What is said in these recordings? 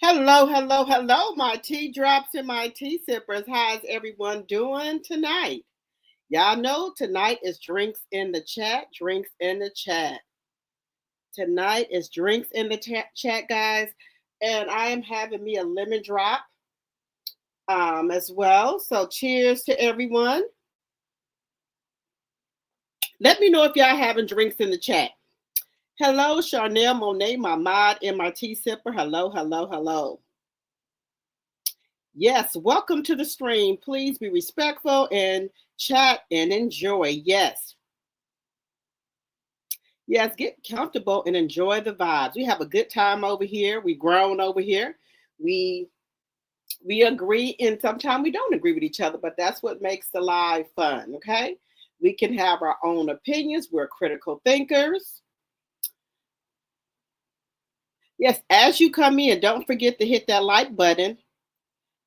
Hello, hello, hello, my tea drops and my tea sippers. How's everyone doing tonight? Y'all know tonight is drinks in the chat, drinks in the chat. Tonight is drinks in the chat, guys. And I am having me a lemon drop as well. So cheers to everyone. Let me know if y'all having drinks in the chat. Hello, Charnel Monet, my mod and my tea sipper. Hello, hello, hello. Yes, welcome to the stream. Please be respectful and chat and enjoy. Yes. Yes, get comfortable and enjoy the vibes. We have a good time over here. We grown over here. We agree, and sometimes we don't agree with each other, but that's what makes the live fun, okay? We can have our own opinions. We're critical thinkers. Yes, as you come in, don't forget to hit that like button.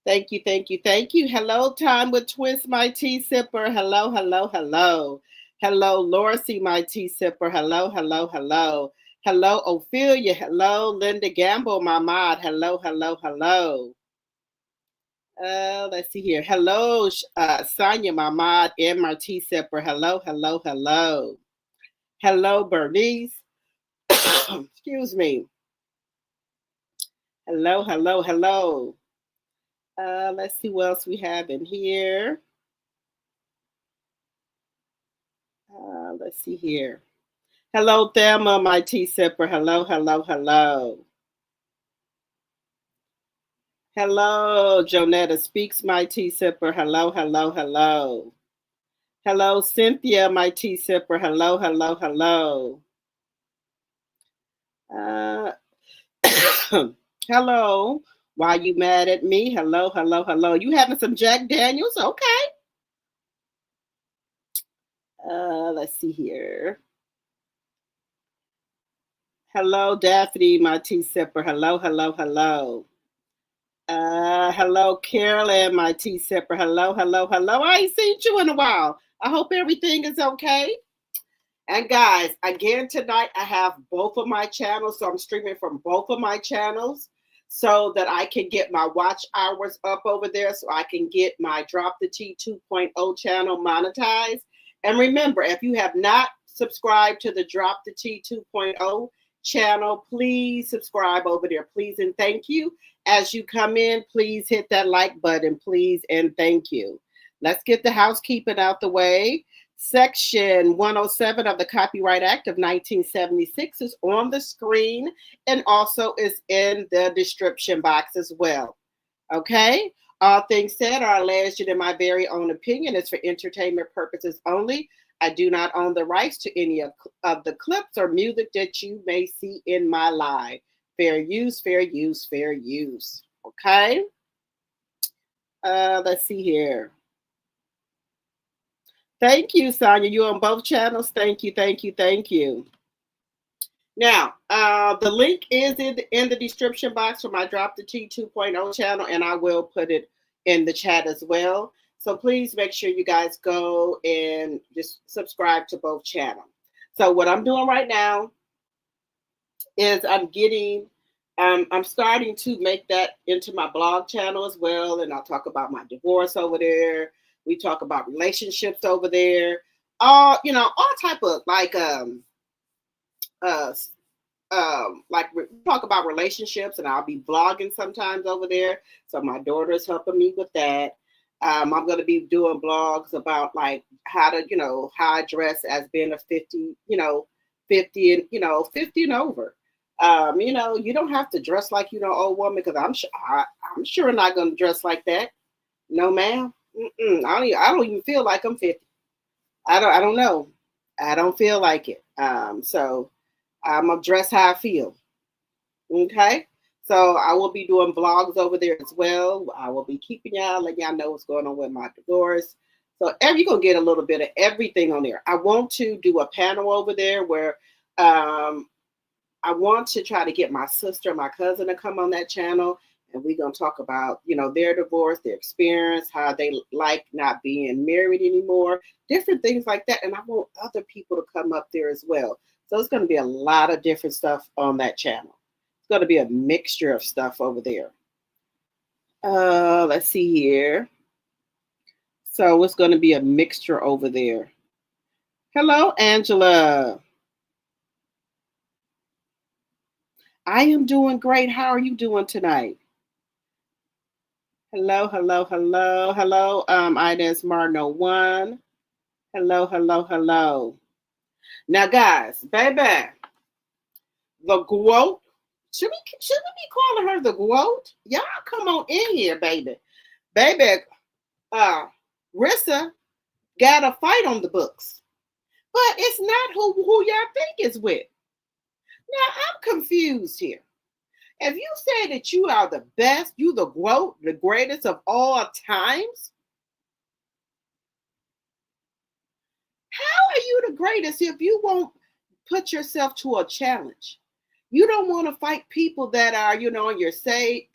Thank you, thank you, thank you. Hello, Time with Twist, my tea sipper. Hello, hello, hello. Hello, Lorcy, my tea sipper. Hello, hello, hello. Hello, Ophelia. Hello, Linda Gamble, my mod. Hello, hello, hello. Let's see here. Hello, Sonia, my mod, and my tea sipper. Hello, hello, hello. Hello, Bernice. Excuse me. Hello, hello, hello. Let's see what else we have in here. Let's see here. Hello, Thelma, my tea sipper. Hello, hello, hello. Hello, Jonetta Speaks, my tea sipper. Hello, hello, hello. Hello, Cynthia, my tea sipper. Hello, hello, hello. Hello. Why you mad at me? Hello, hello, hello. You having some Jack Daniels? Okay. Let's see here. Hello, Daphne, my tea sipper. Hello, hello, hello. Hello, Carolyn, my tea sipper. Hello, hello, hello. I ain't seen you in a while. I hope everything is okay. And guys, again, tonight I have both of my channels. So I'm streaming from both of my channels so that I can get my watch hours up over there so I can get my Drop the Tea 2.0 channel monetized. And remember, if you have not subscribed to the Drop the Tea 2.0 channel, please subscribe over there. Please and thank you. As you come in, please hit that like button, please and thank you. Let's get the housekeeping out the way. Section 107 of the Copyright Act of 1976 is on the screen and also is in the description box as well. Okay? All things said are alleged in my very own opinion. It's for entertainment purposes only. I do not own the rights to any of the clips or music that you may see in my live. Fair use, fair use, fair use. Okay? Let's see here. Thank you, Sonia. You on both channels? Thank you, thank you, thank you. Now, the link is in the description box for my Drop the T 2.0 channel, and I will put it in the chat as well. So please make sure you guys go and just subscribe to both channels. So what I'm doing right now is I'm starting to make that into my blog channel as well, and I'll talk about my divorce over there. We talk about relationships over there. All type of like we talk about relationships, and I'll be vlogging sometimes over there. So my daughter is helping me with that. I'm going to be doing blogs about like how I dress as being a 50 and over. You don't have to dress like old woman, because I'm sure not going to dress like that. No, ma'am. I don't even feel like I'm 50. I don't know. I don't feel like it. So I'm gonna dress how I feel. Okay. So I will be doing vlogs over there as well. I will be keeping y'all, letting y'all know what's going on with my divorce. So you're gonna get a little bit of everything on there. I want to do a panel over there where I want to try to get my sister and my cousin to come on that channel. And we're going to talk about, their divorce, their experience, how they like not being married anymore, different things like that. And I want other people to come up there as well. So it's going to be a lot of different stuff on that channel. It's going to be a mixture of stuff over there. Let's see here. So it's going to be a mixture over there. Hello, Angela. I am doing great. How are you doing tonight? Hello, hello, hello, hello. Inez Marno 1. Hello, hello, hello. Now, guys, baby, the GWOAT. Should we be calling her the GWOAT? Y'all come on in here, baby. Baby, Rissa got a fight on the books. But it's not who y'all think is with. Now, I'm confused here. If you say that you are the best, you the GWOAT, the greatest of all times, how are you the greatest if you won't put yourself to a challenge? You don't want to fight people that are, on your same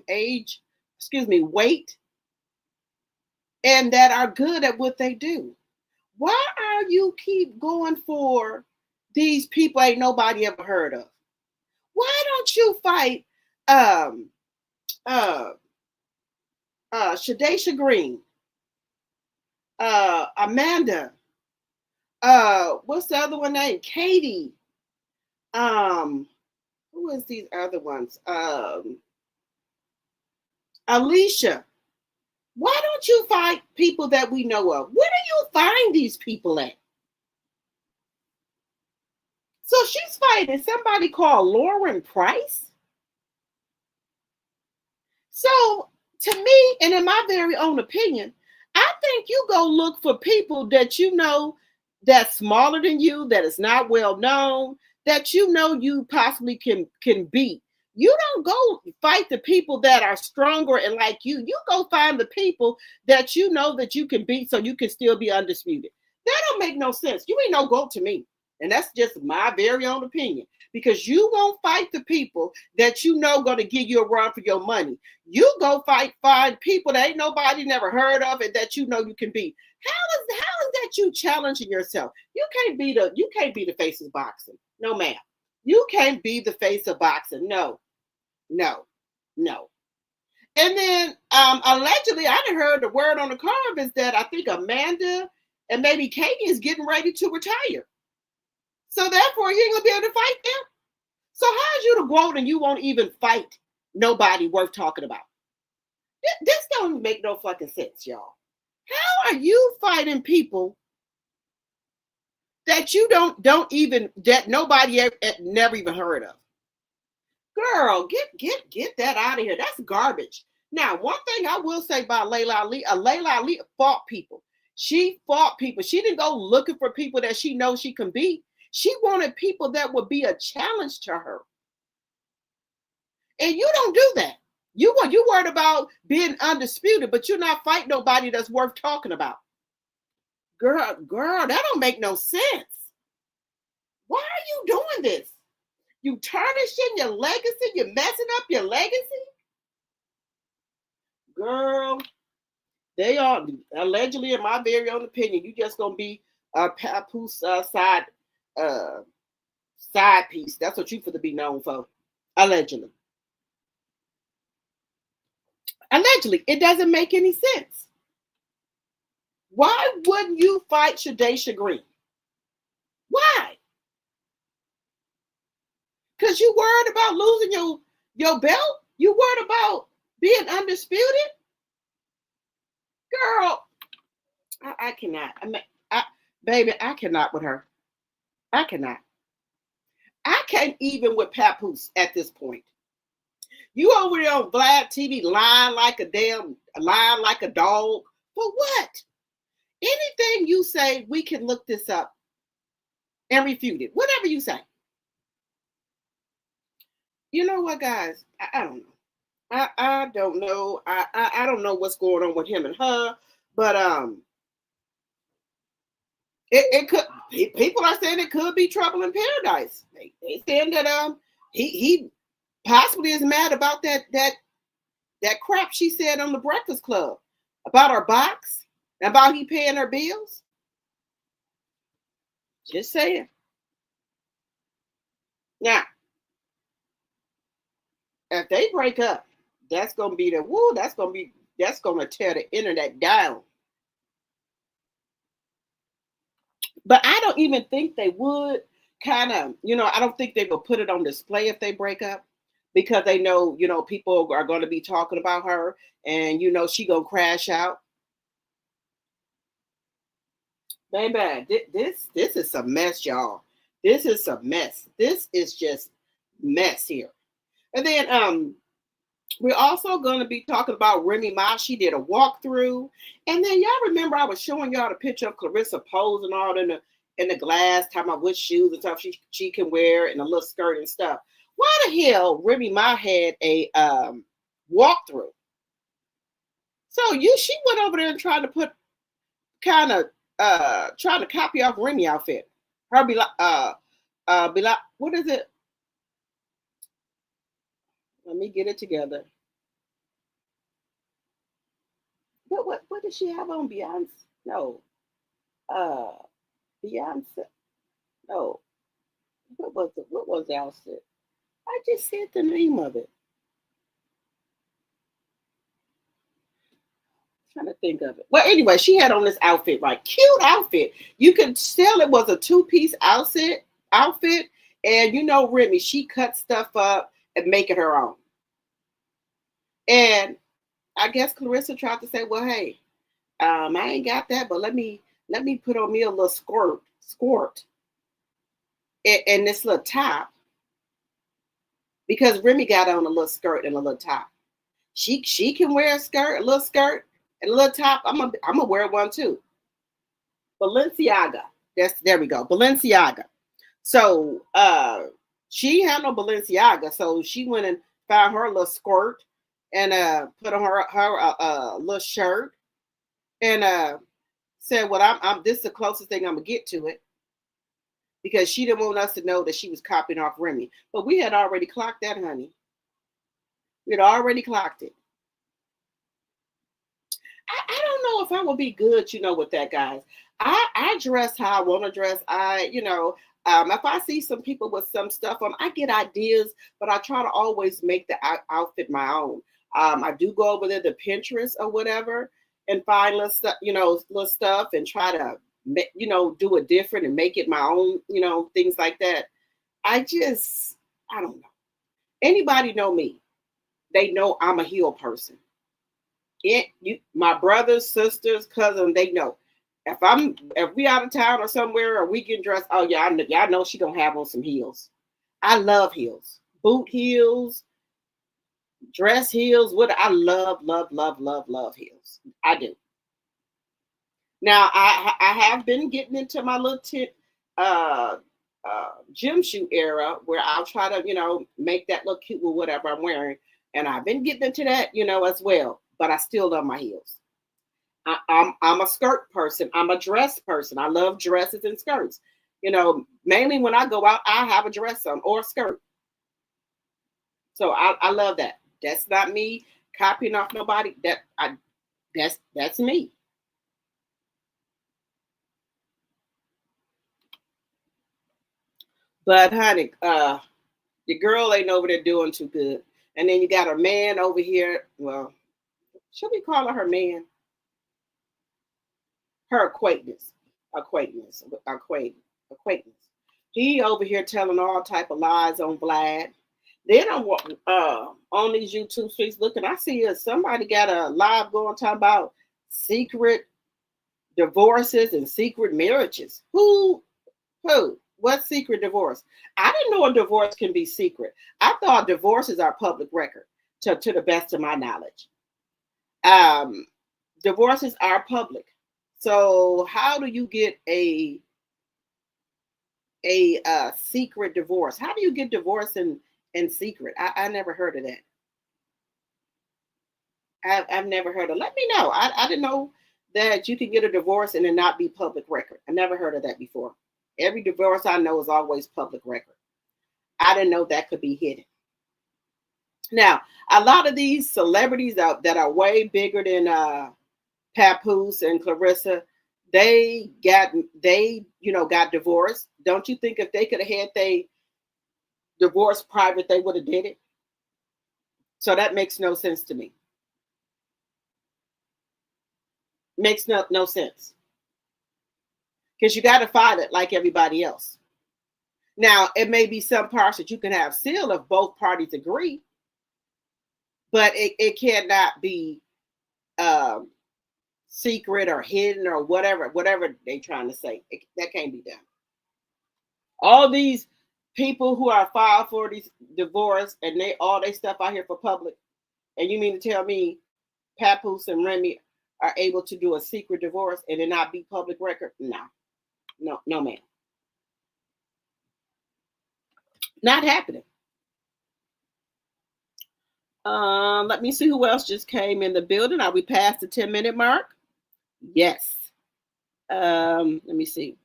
age, weight, and that are good at what they do. Why are you keep going for these people ain't nobody ever heard of? Why don't you fight Shadesha Green, Amanda, what's the other one name? Katie. Who is these other ones? Alicia. Why don't you fight people that we know of? Where do you find these people at? So she's fighting somebody called Lauren Price. So to me, and in my very own opinion, I think you go look for people that that's smaller than you, that is not well known, that you possibly can beat. You don't go fight the people that are stronger and like you. You go find the people that that you can beat so you can still be undisputed. That don't make no sense. You ain't no GOAT to me. And that's just my very own opinion, because you won't fight the people that going to give you a run for your money. You go find people that ain't nobody never heard of and that you can beat. How is that you challenging yourself? You can't be the face of boxing. No, ma'am. You can't be the face of boxing. No. And then allegedly, I done heard the word on the curve is that I think Amanda and maybe Katie is getting ready to retire. So therefore, you ain't gonna be able to fight them. So how's you the GWOAT and you won't even fight nobody worth talking about? This don't make no fucking sense, y'all. How are you fighting people that you don't even, that nobody never even heard of. Girl, get that out of here. That's garbage. Now, one thing I will say about Layla Ali fought people. She fought people. She didn't go looking for people that she knows she can beat. She wanted people that would be a challenge to her. And you don't do that. You worried about being undisputed, but you're not fighting nobody that's worth talking about. Girl, that don't make no sense. Why are you doing this? You tarnishing your legacy? You're messing up your legacy? Girl, they are allegedly, in my very own opinion, you just gonna be a papoose side piece. That's what you for to be known for. Allegedly. Allegedly, it doesn't make any sense. Why wouldn't you fight Shadaysha Green? Why? Because you worried about losing your belt? You worried about being undisputed? Girl, I cannot. Baby, I cannot with her. I cannot. I can't even with Papoose at this point. You over there on VLAD TV lying like a dog. For what? Anything you say, we can look this up and refute it. Whatever you say. You know what, guys? I don't know. I don't know. I don't know what's going on with him and her, but it could. People are saying it could be trouble in paradise. They saying that he possibly is mad about that crap she said on the Breakfast Club about her box, about he paying her bills. Just saying. Now, if they break up, that's gonna be that's gonna tear the internet down. But I don't even think they would I don't think they will put it on display if they break up, because they know, people are going to be talking about her, and she gonna crash out. Baby, this is a mess, y'all. This is a mess. This is just mess here. And then we're also going to be talking about Remy Ma. She did a walkthrough. And then y'all remember I was showing y'all the picture of Claressa posing all in the glass, talking about which shoes and stuff she can wear and a little skirt and stuff. Why the hell Remy Ma had a walkthrough? So she went over there and tried to put trying to copy off Remy outfit. Her be like, what is it? Let me get it together. What did she have on? Beyonce? No. Beyonce. No. What was the outfit? I just said the name of it. I'm trying to think of it. Well, anyway, she had on this outfit, right? Cute outfit. You could tell it was a two-piece outfit. And Remy, she cut stuff up and make it her own. And I guess Claressa tried to say, well, hey, I ain't got that, but let me put on me a little skirt and this little top, because Remy got on a little skirt and a little top. She can wear a little skirt and a little top. I'm gonna wear one too. Balenciaga. There we go. Balenciaga. So she had no Balenciaga, so she went and found her little skirt and put on her little shirt and said, well, this is the closest thing I'm gonna get to it, because she didn't want us to know that she was copying off Remy. But we had already clocked that, honey. We had already clocked it. I don't know if I would be good, with that, guys. I dress how I want to dress. If I see some people with some stuff on, I get ideas, but I try to always make the outfit my own. I do go over there to Pinterest or whatever and find little stuff and try to, do it different and make it my own, things like that. I don't know. Anybody know me? They know I'm a heel person. My brothers, sisters, cousins, they know. If we out of town or somewhere or we getting dressed, oh yeah, y'all know she gonna have on some heels. I love heels, boot heels, dress heels. What I love heels. I do. Now I have been getting into my little uh, gym shoe era where I'll try to make that look cute with whatever I'm wearing, and I've been getting into that as well. But I still love my heels. I'm a skirt person. I'm a dress person. I love dresses and skirts. Mainly when I go out, I have a dress on or a skirt. So I love that. That's not me copying off nobody. That's me. But honey, your girl ain't over there doing too good. And then you got a man over here. Well, should we call her man? Her acquaintance. He over here telling all type of lies on VLAD. Then I'm on these YouTube streets looking. I see somebody got a live going talking about secret divorces and secret marriages. Who? What secret divorce? I didn't know a divorce can be secret. I thought divorces are public record, to the best of my knowledge. Um, Divorces are public. So how do you get a secret divorce? How do you get divorced in secret? I never heard of that. I've never heard of. Let me know. I didn't know that you can get a divorce and it not be public record. I never heard of that before. Every divorce I know is always public record. I didn't know that could be hidden. Now, a lot of these celebrities that are way bigger than Papoose and Claressa, they got divorced. Don't you think if they could have had they divorce private, they would have did it? So that makes no sense to me. Makes no sense. Because you got to file it like everybody else. Now, it may be some parts that you can have sealed if both parties agree, but it cannot be secret or hidden or whatever they trying to say. That can't be done. All these people who are filed for these divorce and all they stuff out here for public, and you mean to tell me Papoose and Remy are able to do a secret divorce and it not be public record? No, ma'am. Not happening. Let me see who else just came in the building. Are we past the 10-minute mark? Yes. Let me see.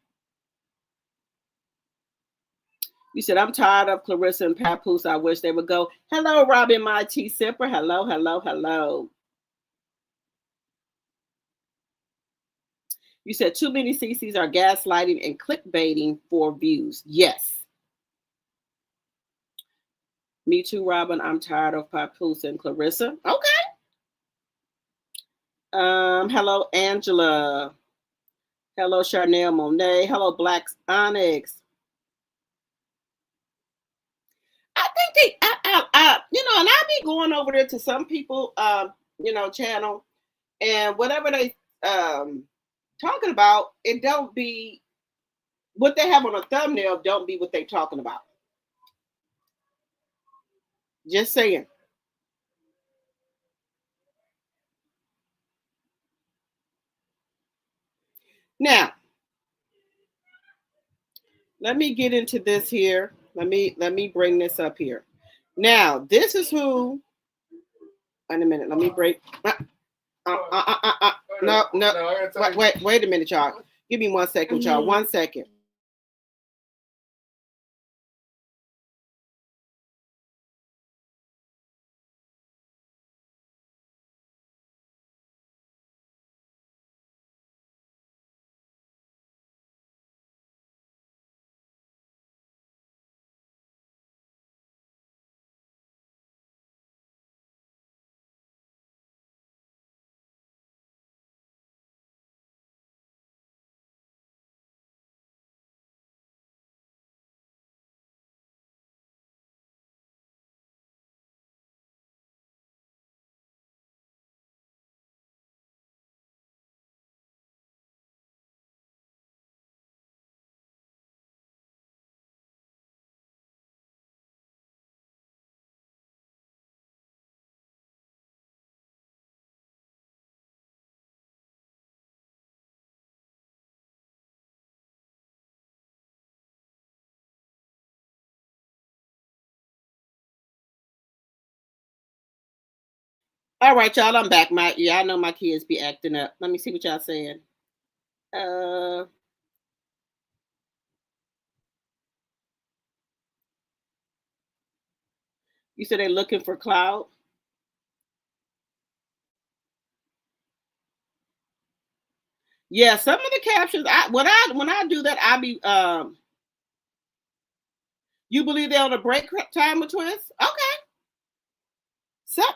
You said, I'm tired of Claressa and Papoose. I wish they would go. Hello, Robin, my tea sipper. Hello. You said too many CCs are gaslighting and clickbaiting for views. Yes. Me too, Robin. I'm tired of Papoose and Claressa. Okay. Hello, Angela. Hello, Charnel Monet. Hello, Black Onyx. I think and I be going over there to some people, channel, and whatever they talking about, it don't be what they have on a thumbnail. Don't be what they talking about. Just saying. Now, let me get into this here. Let me bring this up here. Now, this is who. Wait a minute. Let me break. No. Wait a minute, y'all. Give me 1 second, y'all. 1 second. All right, y'all. I'm back. I know my kids be acting up. Let me see what y'all saying. Uh, you said they're looking for cloud. Yeah, some of the captions. When I do that, I be You believe they're on a break time with twins? Okay,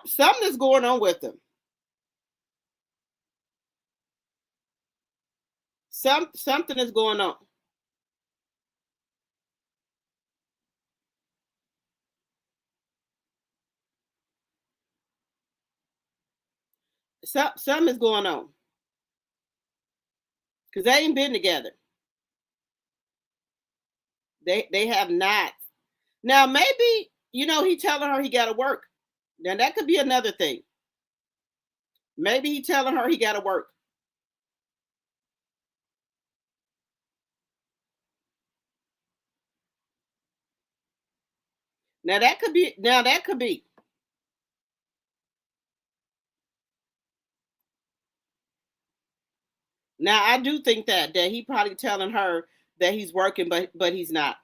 something is going on with them. Something is going on. Something is going on because they ain't been together. They have not. Now maybe he telling her he got to work. Now that could be another thing. Maybe he telling her he got to work. Now that could be. Now that could be. Now I do think that he probably telling her that he's working, but he's not.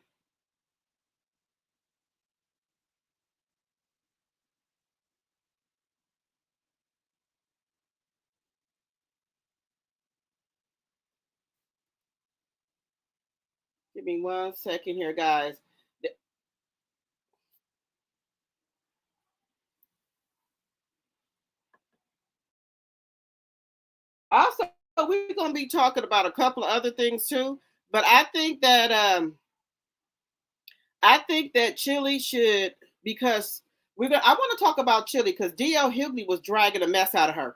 Give me 1 second here, guys. Also, we're going to be talking about a couple of other things too. But I think that Chili should, because I want to talk about Chili because DL Hughley was dragging the mess out of her.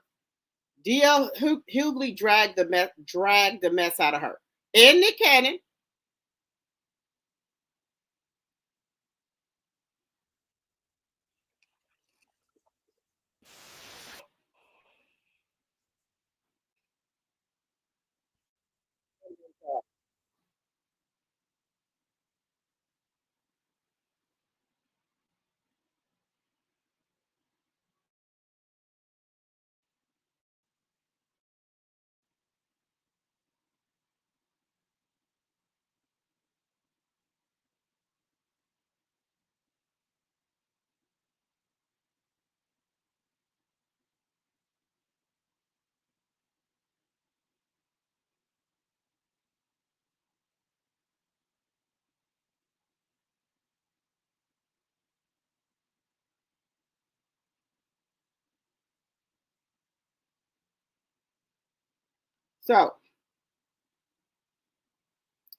DL Hughley dragged the mess out of her. And Nick Cannon.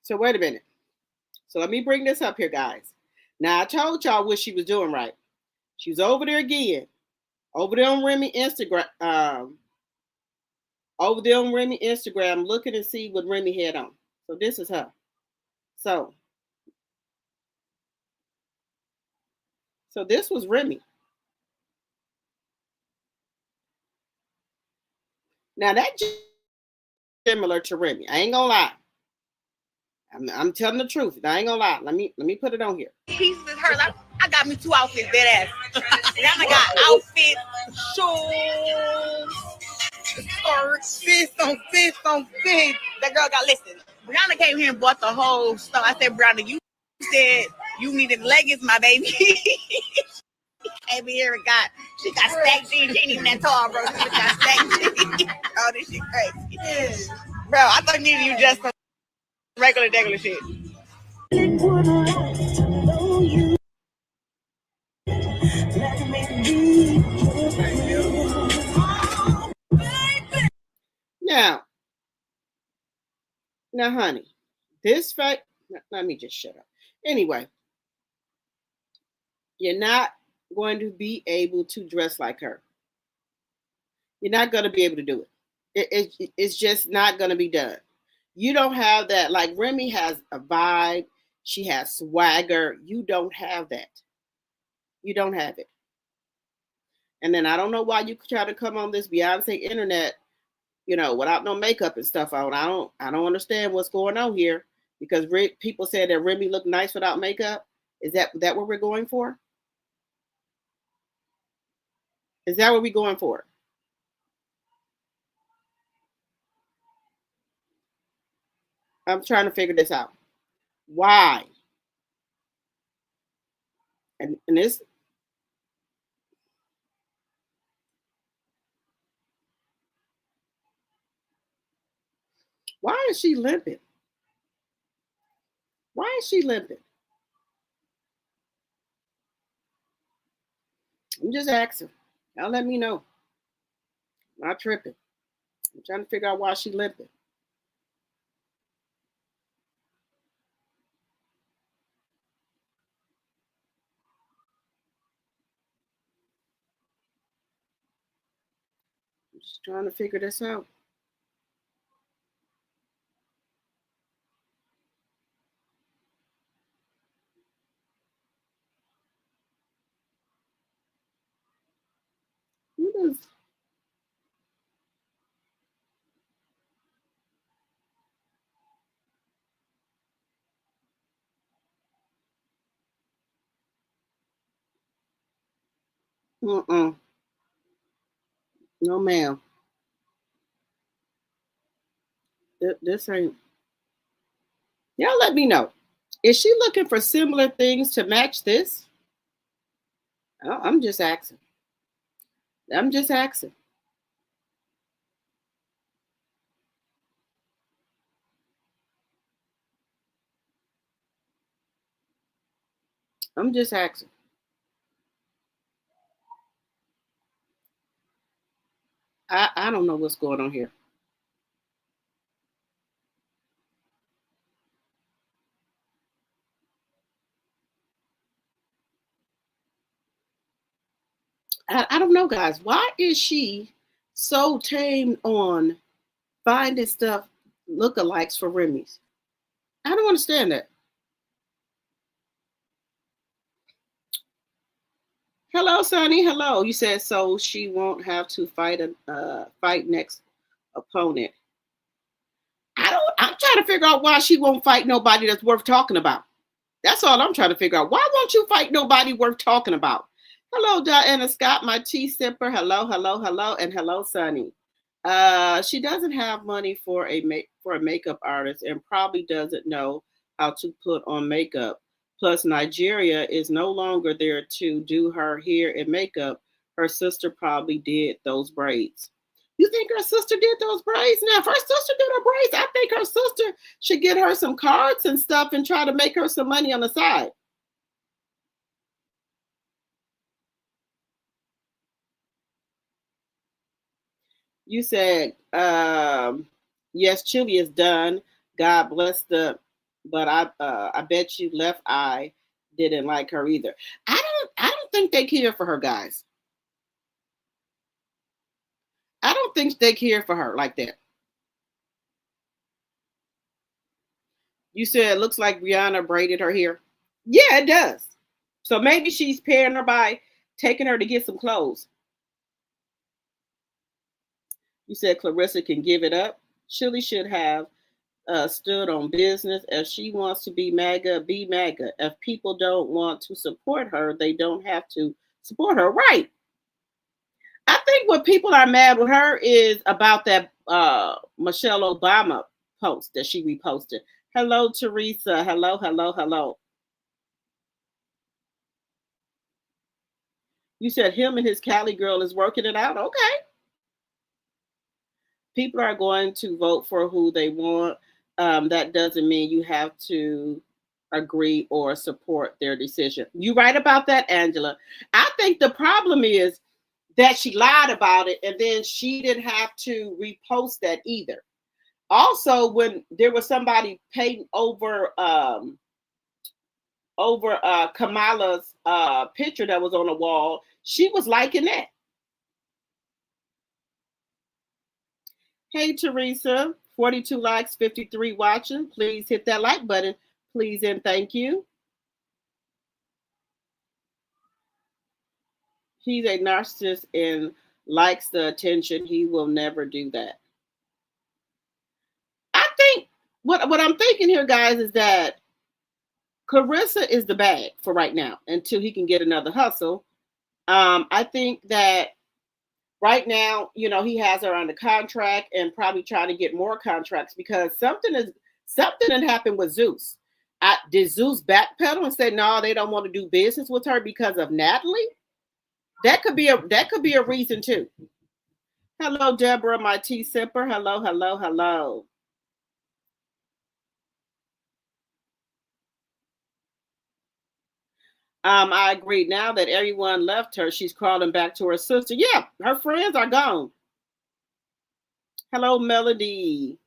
So wait a minute. So let me bring this up here, guys. Now I told y'all what she was doing right. She was over there again, over there on Remy Instagram, looking to see what Remy had on. So this is her. So this was Remy. Now that's similar to Remy. I ain't gonna lie. I'm telling the truth. I ain't gonna lie. Let me put it on here. Pieces is hers. I got me 2 outfits, dead ass. And I got outfits, shoes, skirts, fist on fist. That girl got listed. Brianna came here and bought the whole stuff. I said, Brianna, you said you needed leggings, my baby. Came here and she got stacked jeans. She ain't even that tall, bro. She got stacked jeans. Oh, this shit crazy. Bro, I thought you just some regular shit. Now, honey, this fact. Let me just shut up. Anyway, you're not going to be able to dress like her. You're not going to be able to do it. It's just not going to be done. You don't have that. Like Remy has a vibe. She has swagger. You don't have that. You don't have it. And then I don't know why you try to come on this Beyonce internet, without no makeup and stuff on. I don't understand what's going on here because people said that Remy looked nice without makeup. Is that what we're going for? Is that what we're going for? I'm trying to figure this out. Why? And this, why is she limping? Why is she limping? I'm just asking. Y'all let me know. I'm not tripping. I'm trying to figure out why she limping. I'm just trying to figure this out. What is? Mm-mm. No, ma'am. This ain't. Y'all let me know. Is she looking for similar things to match this? I'm just asking. I'm just asking. I'm just asking. I don't know what's going on here. I don't know, guys. Why is she so tamed on finding stuff lookalikes for Remy's? I don't understand that. Hello, Sonny. Hello. You said so she won't have to fight a fight next opponent. I'm trying to figure out why she won't fight nobody that's worth talking about. That's all I'm trying to figure out. Why won't you fight nobody worth talking about? Hello, Diana Scott, my tea sipper. Hello, hello, hello, and hello, Sunny. She doesn't have money for a makeup artist and probably doesn't know how to put on makeup. Plus, Nigeria is no longer there to do her hair and makeup. Her sister probably did those braids. You think her sister did those braids? Now, if her sister did her braids, I think her sister should get her some cards and stuff and try to make her some money on the side. You said, yes, chili is done. God bless but I bet you left eye didn't like her either. I don't think they care for her, guys. I don't think they care for her like that. You said it looks like Rihanna braided her hair. Yeah, it does. So maybe she's paying her by taking her to get some clothes. You said Claressa can give it up. Chili should have stood on business. If she wants to be MAGA, be MAGA. If people don't want to support her, they don't have to support her. Right. I think what people are mad with her is about that Michelle Obama post that she reposted. Hello, Teresa. Hello, hello, hello. You said him and his Cali girl is working it out. Okay. People are going to vote for who they want. That doesn't mean you have to agree or support their decision. You right about that, Angela. I think the problem is that she lied about it and then she didn't have to repost that either. Also, when there was somebody painting over Kamala's picture that was on the wall, she was liking that. Hey, Teresa, 42 likes, 53 watching. Please hit that like button, please, and thank you. He's a narcissist and likes the attention. He will never do that. I think what I'm thinking here, guys, is that Claressa is the bag for right now until he can get another hustle. I think that right now, you know, he has her under contract and probably trying to get more contracts because something had happened with Zeus. Did Zeus backpedal and say no, they don't want to do business with her because of Natalie? That could be a reason too. Hello, Deborah, my tea sipper. Hello, hello, hello. I agree. Now that everyone left her, she's crawling back to her sister. Yeah, her friends are gone. Hello, Melody.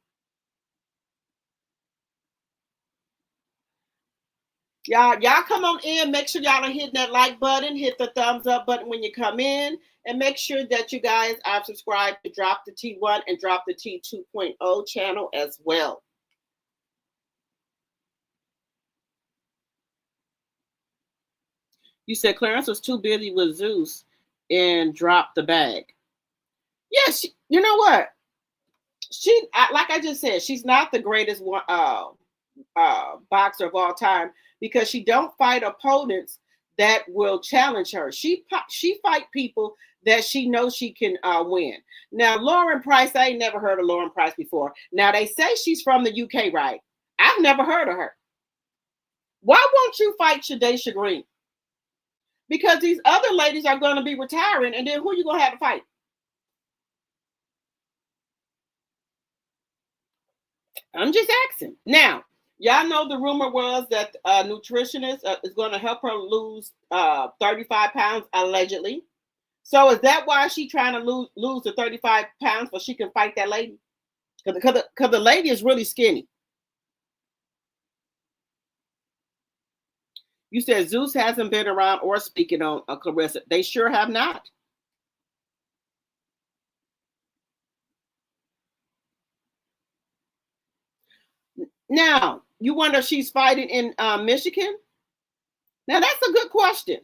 Y'all come on in. Make sure y'all are hitting that like button, hit the thumbs up button when you come in, and make sure that you guys are subscribed to Drop the T1 and Drop the T 2.0 channel as well. You said Clarence was too busy with Zeus and dropped the bag. Yeah, you know what? Like I just said, she's not the greatest boxer of all time because she don't fight opponents that will challenge her. She fight people that she knows she can win. Now, Lauren Price, I ain't never heard of Lauren Price before. Now, they say she's from the UK, right? I've never heard of her. Why won't you fight Shadesha Green? Because these other ladies are going to be retiring, and then who are you going to have to fight? I'm just asking. Now, y'all know the rumor was that a nutritionist is going to help her lose 35 pounds, allegedly. So is that why she's trying to lose the 35 pounds so she can fight that lady? Because the lady is really skinny. You said Zeus hasn't been around or speaking on Claressa. They sure have not. Now, you wonder if she's fighting in Michigan? Now, that's a good question.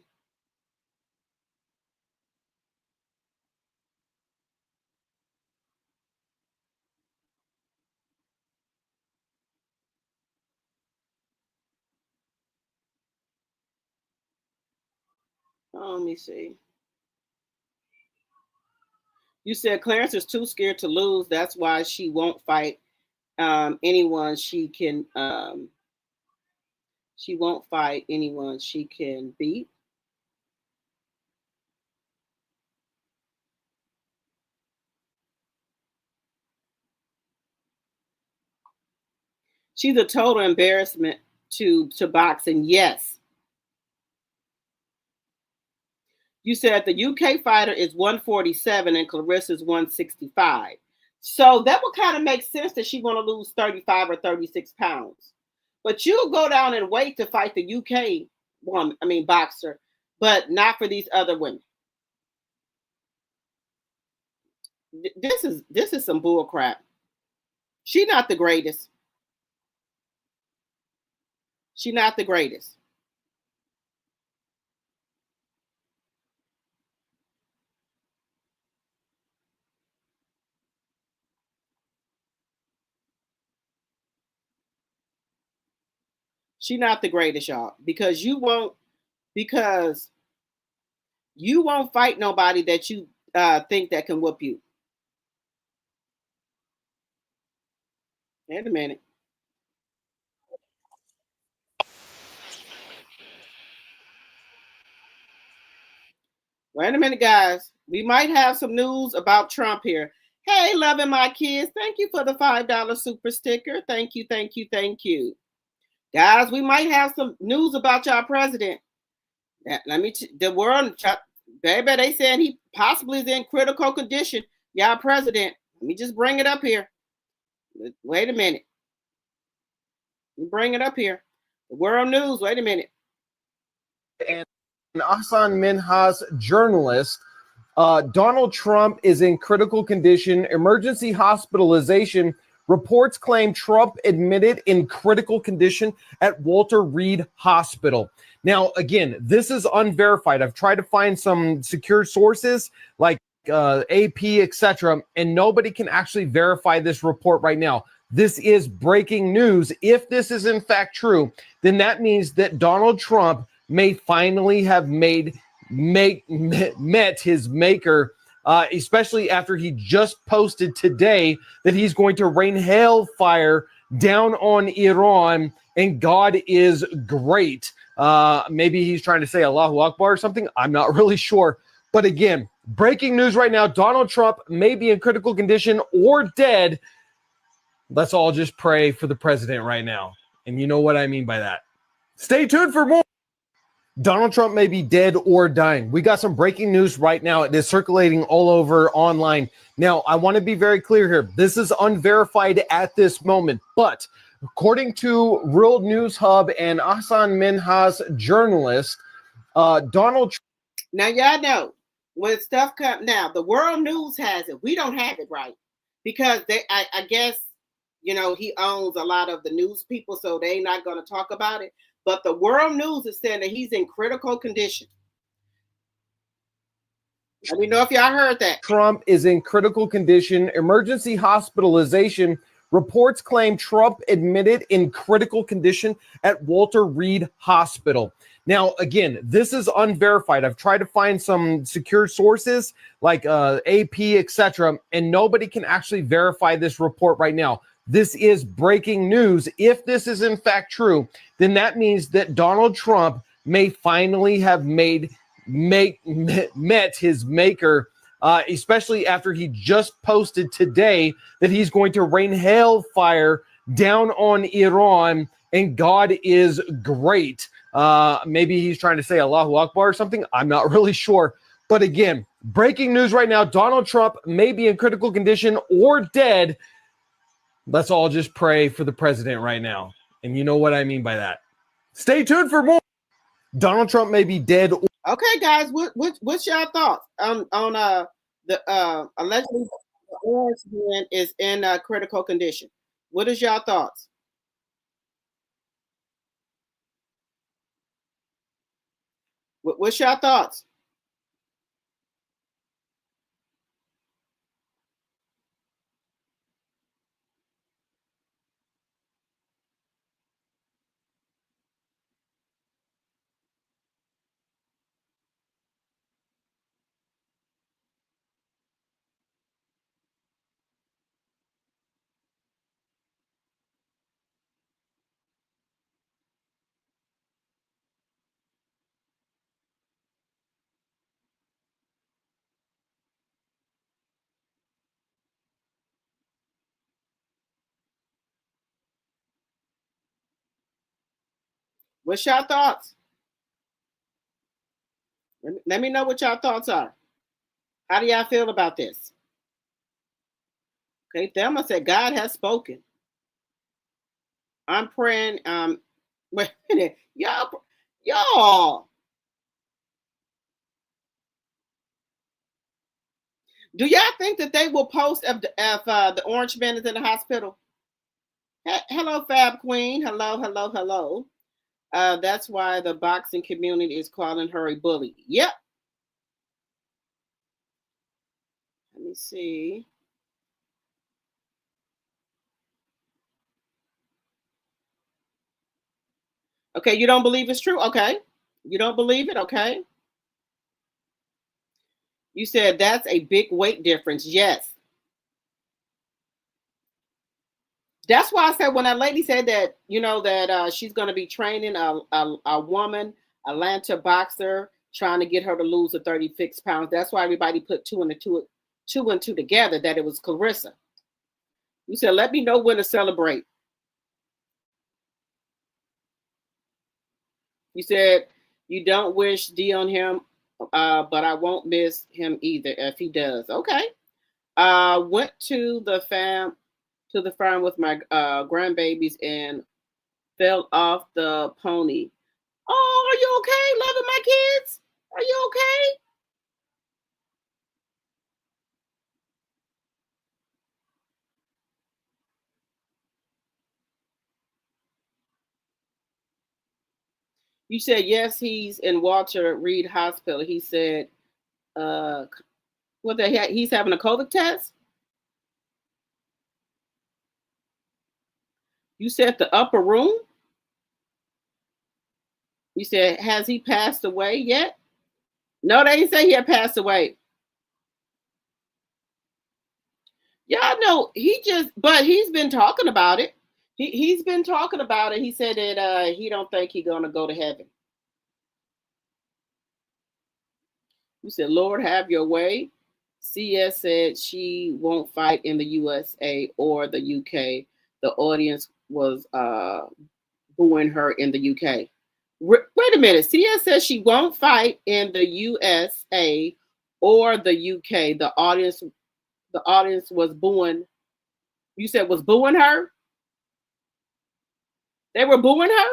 Oh, let me see. You said Clarence is too scared to lose. That's why she won't fight anyone she can. She won't fight anyone she can beat. She's a total embarrassment to boxing. Yes. You said the UK fighter is 147 and Claressa is 165. So that would kind of make sense that she's going to lose 35 or 36 pounds. But you'll go down and wait to fight the UK boxer, but not for these other women. This is some bull crap. She's not the greatest. She's not the greatest. She's not the greatest, y'all, because you won't fight nobody that you think that can whoop you. Wait a minute. Wait a minute, guys. We might have some news about Trump here. Hey, loving my kids. Thank you for the $5 super sticker. Thank you, thank you, thank you. Guys, we might have some news about y'all president. The world, baby, they saying he possibly is in critical condition. Y'all president. Let me just bring it up here. Wait a minute. Let me bring it up here. The world news. Wait a minute. And Hassan Minhas journalist, Donald Trump is in critical condition. Emergency hospitalization. Reports claim Trump admitted in critical condition at Walter Reed Hospital. Now, again, this is unverified. I've tried to find some secure sources like AP, etc., and nobody can actually verify this report right now. This is breaking news. If this is in fact true, then that means that Donald Trump may finally have met his maker especially after he just posted today that he's going to rain hellfire down on Iran, and God is great. Maybe he's trying to say Allahu Akbar or something. I'm not really sure. But again, breaking news right now, Donald Trump may be in critical condition or dead. Let's all just pray for the president right now. And you know what I mean by that. Stay tuned for more. Donald Trump may be dead or dying. We got some breaking news right now. It is circulating all over online. Now, I want to be very clear here. This is unverified at this moment, but according to Real News Hub and Hassan Minhas journalist, Donald Trump. Now, y'all know when stuff comes, now the world news has it. We don't have it, right? Because I guess, you know, he owns a lot of the news people, so they're not going to talk about it. But the world news is saying that he's in critical condition. Let me know if y'all heard that. Trump is in critical condition. Emergency hospitalization. Reports claim Trump admitted in critical condition at Walter Reed Hospital. Now, again, this is unverified. I've tried to find some secure sources like AP, etc., and nobody can actually verify this report right now. This is breaking news. If this is in fact true, then that means that Donald Trump may finally have met his maker, especially after he just posted today that he's going to rain hellfire down on Iran, and God is great. Maybe he's trying to say Allahu Akbar or something. I'm not really sure. But again, breaking news right now, Donald Trump may be in critical condition or dead. Let's all just pray for the president right now. And you know what I mean by that. Stay tuned for more. Donald Trump may be dead. Okay, guys, what's your thoughts on the allegedly the orange man is in critical condition? What is your thoughts? What's your thoughts? What's your thoughts? Let me know what your thoughts are. How do y'all feel about this? Okay, Thelma said, God has spoken. I'm praying. Wait a minute. Y'all. Do y'all think that they will post if the orange man is in the hospital? Hello, Fab Queen. Hello. That's why the boxing community is calling her a bully. Yep. Let me see. Okay, you don't believe it's true? Okay. You don't believe it? Okay. You said that's a big weight difference. Yes. That's why I said when that lady said that, you know, that she's going to be training a woman, Atlanta boxer, trying to get her to lose the 36 pounds. That's why everybody put two and two together, that it was Claressa. You said, let me know when to celebrate. You said you don't wish D on him, but I won't miss him either if he does. Okay. Went to the farm with my grandbabies and fell off the pony. Oh, are you okay? Loving my kids? Are you okay? You said, yes, he's in Walter Reed Hospital. He said, he's having a COVID test? You said the upper room? You said, has he passed away yet? No, they didn't say he had passed away. Y'all know but he's been talking about it. He's been talking about it. He said that he don't think he's gonna go to heaven. You said, Lord, have your way. CS said she won't fight in the USA or the UK. The audience was booing her in the UK. Wait a minute. CS says she won't fight in the USA or the UK. The audience was booing. You said was booing her? They were booing her?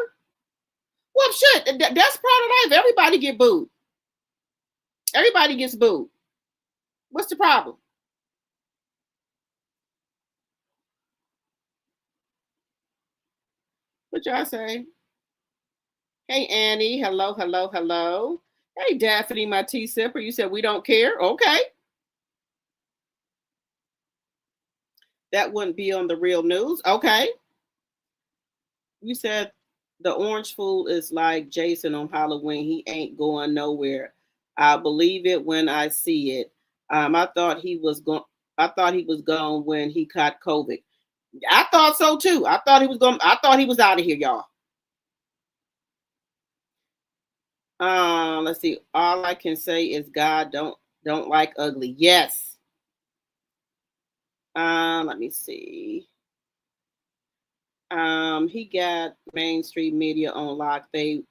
Well, shit. That's part of life. Everybody get booed. Everybody gets booed. What's the problem? What y'all say? Hey, Annie. Hello, hello, hello. Hey, Daphne, my tea sipper. You said we don't care? Okay. That wouldn't be on the real news. Okay. You said the orange fool is like Jason on Halloween. He ain't going nowhere. I believe it when I see it. I thought he was gone when he caught COVID. I thought so too. I thought he was out of here, y'all. Let's see. All I can say is God don't like ugly. Yes. Let me see. He got mainstream media on lock. He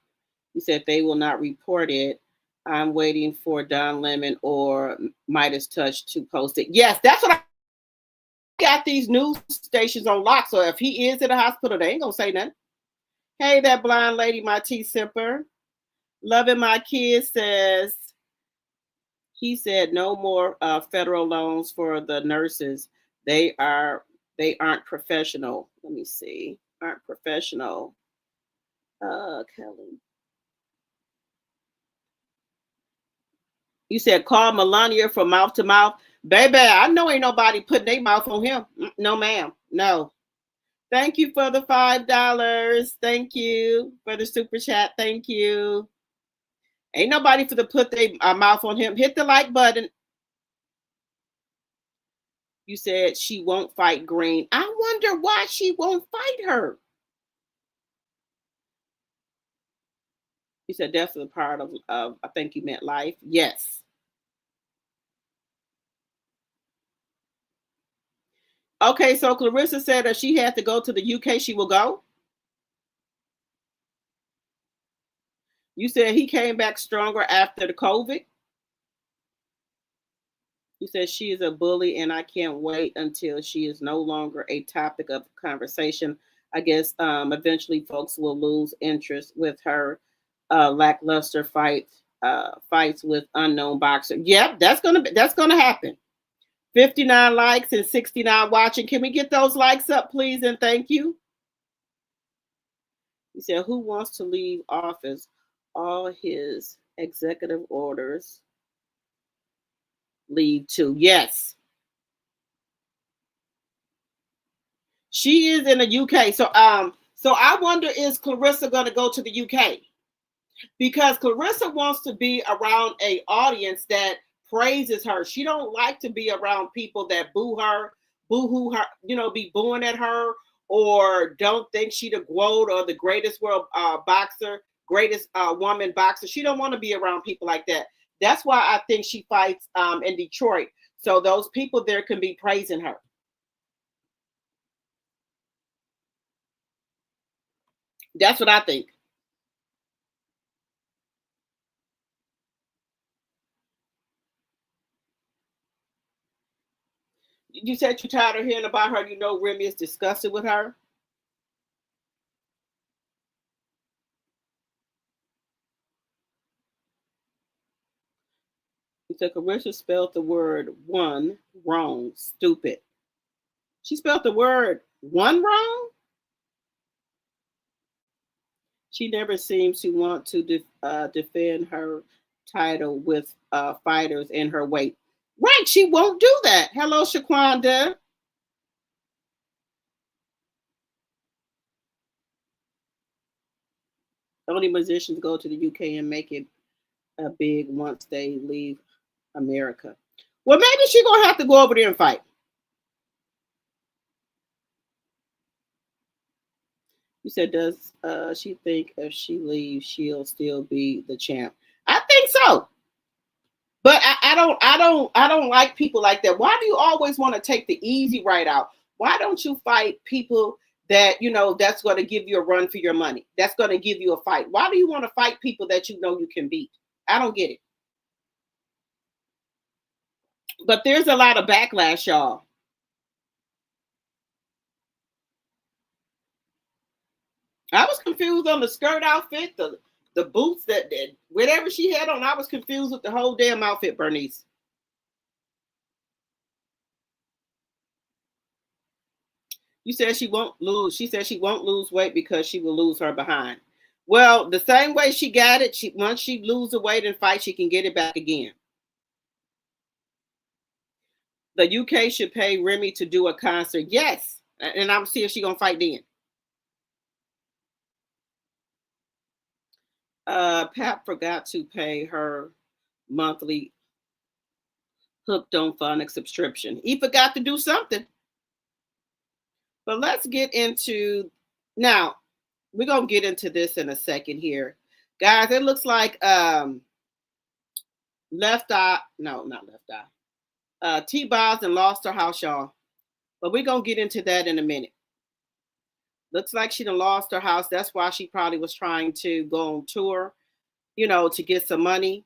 said they will not report it. I'm waiting for Don Lemon or Midas Touch to post it. Yes, that's what I got, these news stations on lock. So if he is in the hospital, they ain't gonna say nothing. Hey, that blind lady, my tea sipper. Loving my kids says, he said no more federal loans for the nurses. They aren't professional. Let me see. Aren't professional. Kelly. You said call Melania from mouth to mouth. Baby, I know ain't nobody putting their mouth on him. No, ma'am. No. Thank you for the $5. Thank you for the super chat. Thank you. Ain't nobody for to put their mouth on him. Hit the like button. You said she won't fight Green. I wonder why she won't fight her. You said definitely part of I think you meant life. Yes. Okay, so Claressa said if she had to go to the UK, she will go. You said he came back stronger after the COVID. You said she is a bully and I can't wait until she is no longer a topic of conversation. I guess eventually folks will lose interest with her lackluster fights with unknown boxer. Yep, that's gonna happen. 59 likes and 69 watching. Can we get those likes up, please? And thank you. He said, who wants to leave office? All his executive orders lead to. Yes. She is in the UK. So I wonder, is Claressa going to go to the UK? Because Claressa wants to be around a audience that praises her. She don't like to be around people that boo-hoo her, be booing at her, or don't think she the GOAT or the greatest world boxer, greatest woman boxer. She don't want to be around people like that. That's why I think she fights in Detroit. So those people there can be praising her. That's what I think. You said you're tired of hearing about her. You know Remy is disgusted with her. You said Claressa spelled the word one wrong. Stupid. She spelled the word one wrong? She never seems to want to defend her title with fighters in her weight. Right, she won't do that. Hello, Shaquanda. Only musicians go to the UK and make it big once they leave America. Well, maybe she's going to have to go over there and fight. You said, does she think if she leaves, she'll still be the champ? I think so. But I don't like people like that. Why do you always want to take the easy right out? Why don't you fight people that you know that's going to give you a run for your money? That's going to give you a fight. Why do you want to fight people that you know you can beat? I don't get it. But there's a lot of backlash, y'all. I was confused on the skirt outfit, the boots that whatever she had on. I was confused with the whole damn outfit, Bernice. You said she won't lose. She said she won't lose weight because she will lose her behind. Well, the same way she got it, once she loses the weight and fight, she can get it back again. The UK should pay Remy to do a concert. Yes. And I'm see if she's gonna fight then. Pap forgot to pay her monthly Hooked on Phonics subscription. He forgot to do something. But let's get into now. We're gonna get into this in a second here. Guys, it looks like Left Eye, no, not Left Eye. T-Boz and lost her house, y'all. But we're gonna get into that in a minute. Looks like she done lost her house. That's why she probably was trying to go on tour, you know, to get some money.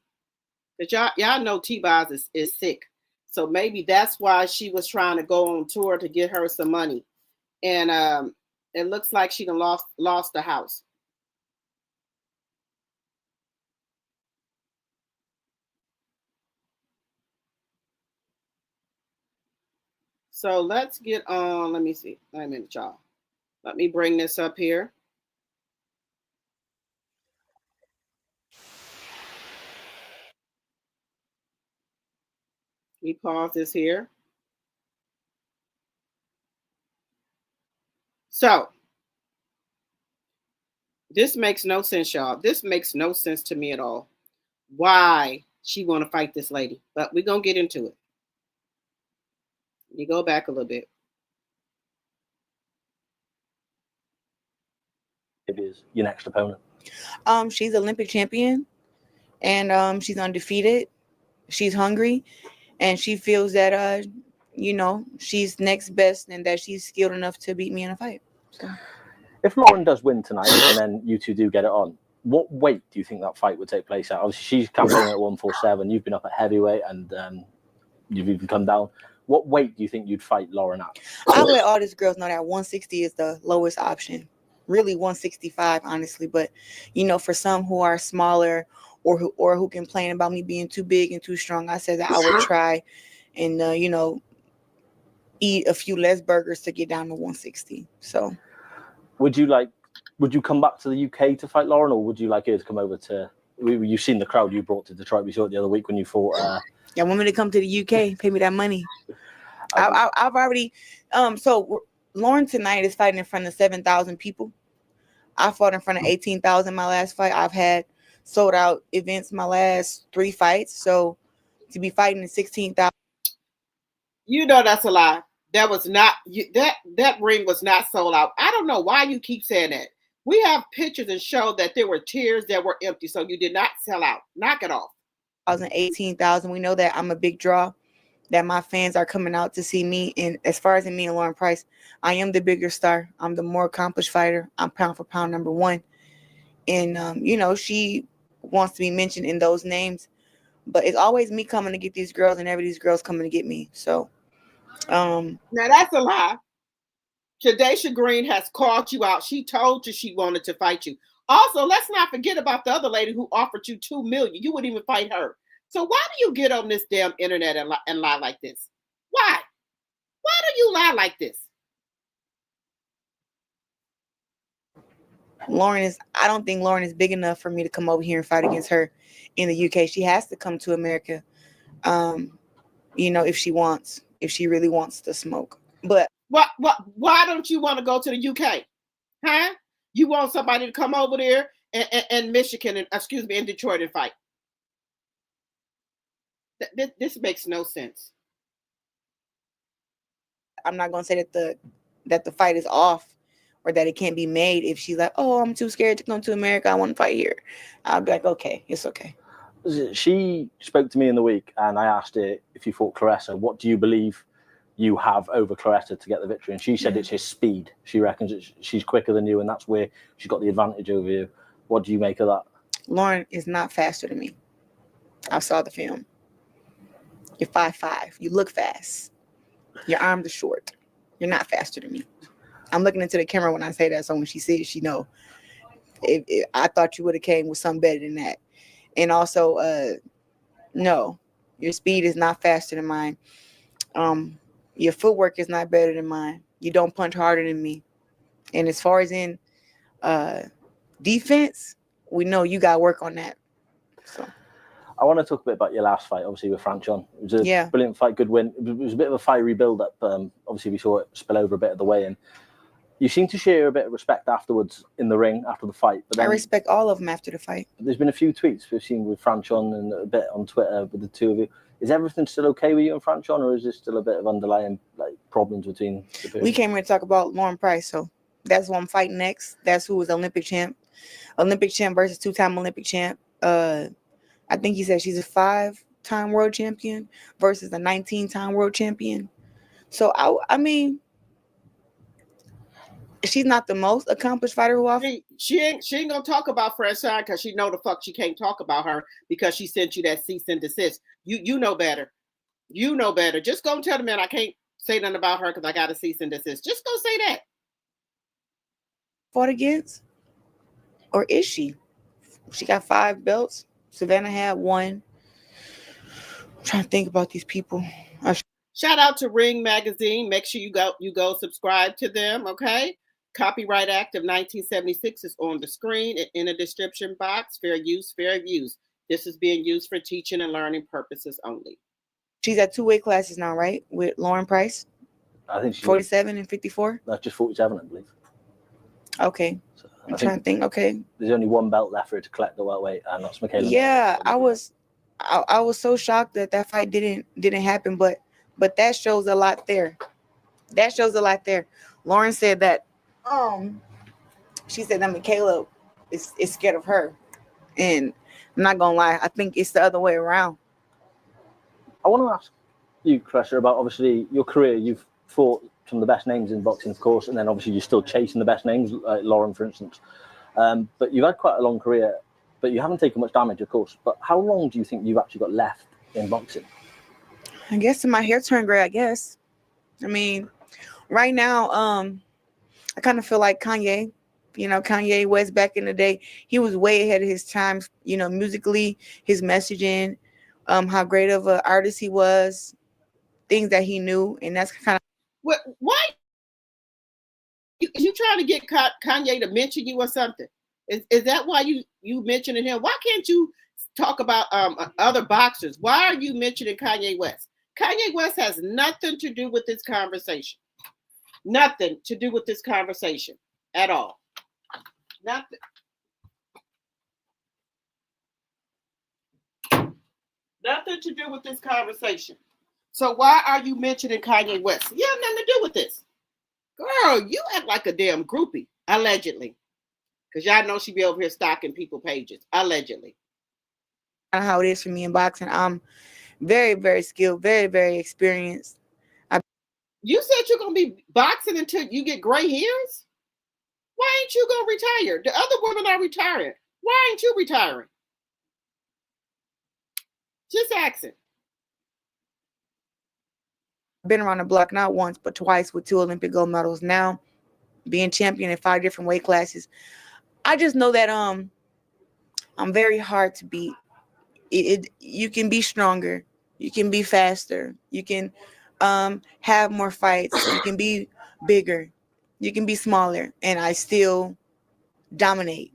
But y'all know T-Boz is sick. So maybe that's why she was trying to go on tour to get her some money. And it looks like she done lost the house. So let's get on. Let me see. Wait a minute, y'all. Let me bring this up here. Let me pause this here. So this makes no sense, y'all. This makes no sense to me at all. Why she want to fight this lady? But we're gonna get into it. You go back a little bit. Is your next opponent? She's Olympic champion, and she's undefeated. She's hungry, and she feels that you know, she's next best and that she's skilled enough to beat me in a fight. So. If Lauren does win tonight and then you two do get it on, what weight do you think that fight would take place at? Obviously, she's campaigning at 147. You've been up at heavyweight and you've even come down. What weight do you think you'd fight Lauren at? I'll let all these girls know that 160 is the lowest option. Really 165, honestly. But, you know, for some who are smaller or who complain about me being too big and too strong, I said that I would try and, you know, eat a few less burgers to get down to 160. So would you come back to the UK to fight Lauren, or would you like her to come over to, you've seen the crowd you brought to Detroit. We saw it the other week when you fought. Yeah, want me to come to the UK, pay me that money. I've already, so Lauren tonight is fighting in front of 7,000 people. I fought in front of 18,000 my last fight. I've had sold out events my last 3 fights. So to be fighting in 16,000. You know that's a lie. That was not that ring was not sold out. I don't know why you keep saying that. We have pictures and show that there were tiers that were empty, so you did not sell out. Knock it off. 18,000. We know that I'm a big draw, that my fans are coming out to see me. And as far as me and Lauren Price, I am the bigger star. I'm the more accomplished fighter. I'm pound for pound number 1. And, you know, she wants to be mentioned in those names. But it's always me coming to get these girls and every these girls coming to get me. So. Now that's a lie. Shadesha Green has called you out. She told you she wanted to fight you. Also, let's not forget about the other lady who offered you $2 million. You wouldn't even fight her. So why do you get on this damn internet and lie like this? Why? Why do you lie like this? I don't think Lauren is big enough for me to come over here and fight against her in the UK. She has to come to America, you know, if she really wants to smoke. But why don't you want to go to the UK? Huh? You want somebody to come over there and Michigan and in Detroit and fight? This makes no sense. I'm not going to say that the fight is off or that it can't be made, if she's like, oh, I'm too scared to come to America, I want to fight here, I'll be like, okay, it's okay. She spoke to me in the week, and I asked her, if you fought Claressa, what do you believe you have over Claressa to get the victory? And she said it's his speed. She reckons she's quicker than you, and that's where she's got the advantage over you. What do you make of that? Lauren is not faster than me. I saw the film. You're 5'5". You look fast. Your arms are short. You're not faster than me. I'm looking into the camera when I say that, so when she sees it, she know. I thought you would have came with something better than that. And also, no, your speed is not faster than mine. Your footwork is not better than mine. You don't punch harder than me. And as far as in defense, we know you got to work on that. So I want to talk a bit about your last fight, obviously, with Franchon. It was a brilliant fight, good win. It was a bit of a fiery build-up. Obviously, we saw it spill over a bit of the weigh-in. You seem to share a bit of respect afterwards in the ring after the fight. But then, I respect all of them after the fight. There's been a few tweets we've seen with Franchon and a bit on Twitter with the two of you. Is everything still okay with you and Franchon, or is there still a bit of underlying problems between the two? We came here to talk about Lauren Price, so that's who I'm fighting next. That's who was Olympic champ. Olympic champ versus two-time Olympic champ. I think he said she's a 5-time world champion versus a 19-time world champion. So, I mean, she's not the most accomplished fighter who I've... She ain't gonna talk about Claressa because she know the fuck she can't talk about her because she sent you that cease and desist. You know better. You know better. Just go and tell the man I can't say nothing about her because I got a cease and desist. Just go say that. Fought against? Or is she? She got 5 belts. Savannah had 1. I'm trying to think about these people. Shout out to Ring Magazine. Make sure you go subscribe to them, okay? Copyright Act of 1976 is on the screen and in the description box. Fair use, fair views. This is being used for teaching and learning purposes only. She's at 2 weight classes now, right? With Lauren Price? I think she's 47 and 54? That's just 47, I believe. Okay. So I'm trying to think. Okay. There's only 1 belt left for her to collect the welterweight, and that's Michaela. Yeah, I was so shocked that fight didn't happen, but that shows a lot there. That shows a lot there. Lauren said that she said that Michaela is scared of her. And I'm not gonna lie, I think it's the other way around. I want to ask you, Claressa, about obviously your career. You've fought some of the best names in boxing, of course, and then obviously you're still chasing the best names, like Lauren, for instance. But you've had quite a long career, but you haven't taken much damage, of course. But how long do you think you've actually got left in boxing? I guess till my hair turned gray, I guess. I mean, right now, I kind of feel like Kanye. You know, Kanye West back in the day, he was way ahead of his time, you know, musically, his messaging, how great of an artist he was, things that he knew. And that's kind of... Why? You trying to get Kanye to mention you or something? Is that why you mentioning him? Why can't you talk about other boxers? Why are you mentioning Kanye West? Kanye West has nothing to do with this conversation. Nothing to do with this conversation at all. Nothing. Nothing to do with this conversation. So why are you mentioning Kanye West? You have nothing to do with this. Girl, you act like a damn groupie, allegedly. Because y'all know she be over here stalking people's pages, allegedly. How it is for me in boxing. I'm very, very skilled, very, very experienced. You said you're going to be boxing until you get gray hairs? Why ain't you going to retire? The other women are retiring. Why ain't you retiring? Just asking. Been around the block not once, but twice with 2 Olympic gold medals. Now, being champion in 5 different weight classes. I just know that I'm very hard to beat. You can be stronger. You can be faster. You can have more fights. You can be bigger. You can be smaller, and I still dominate.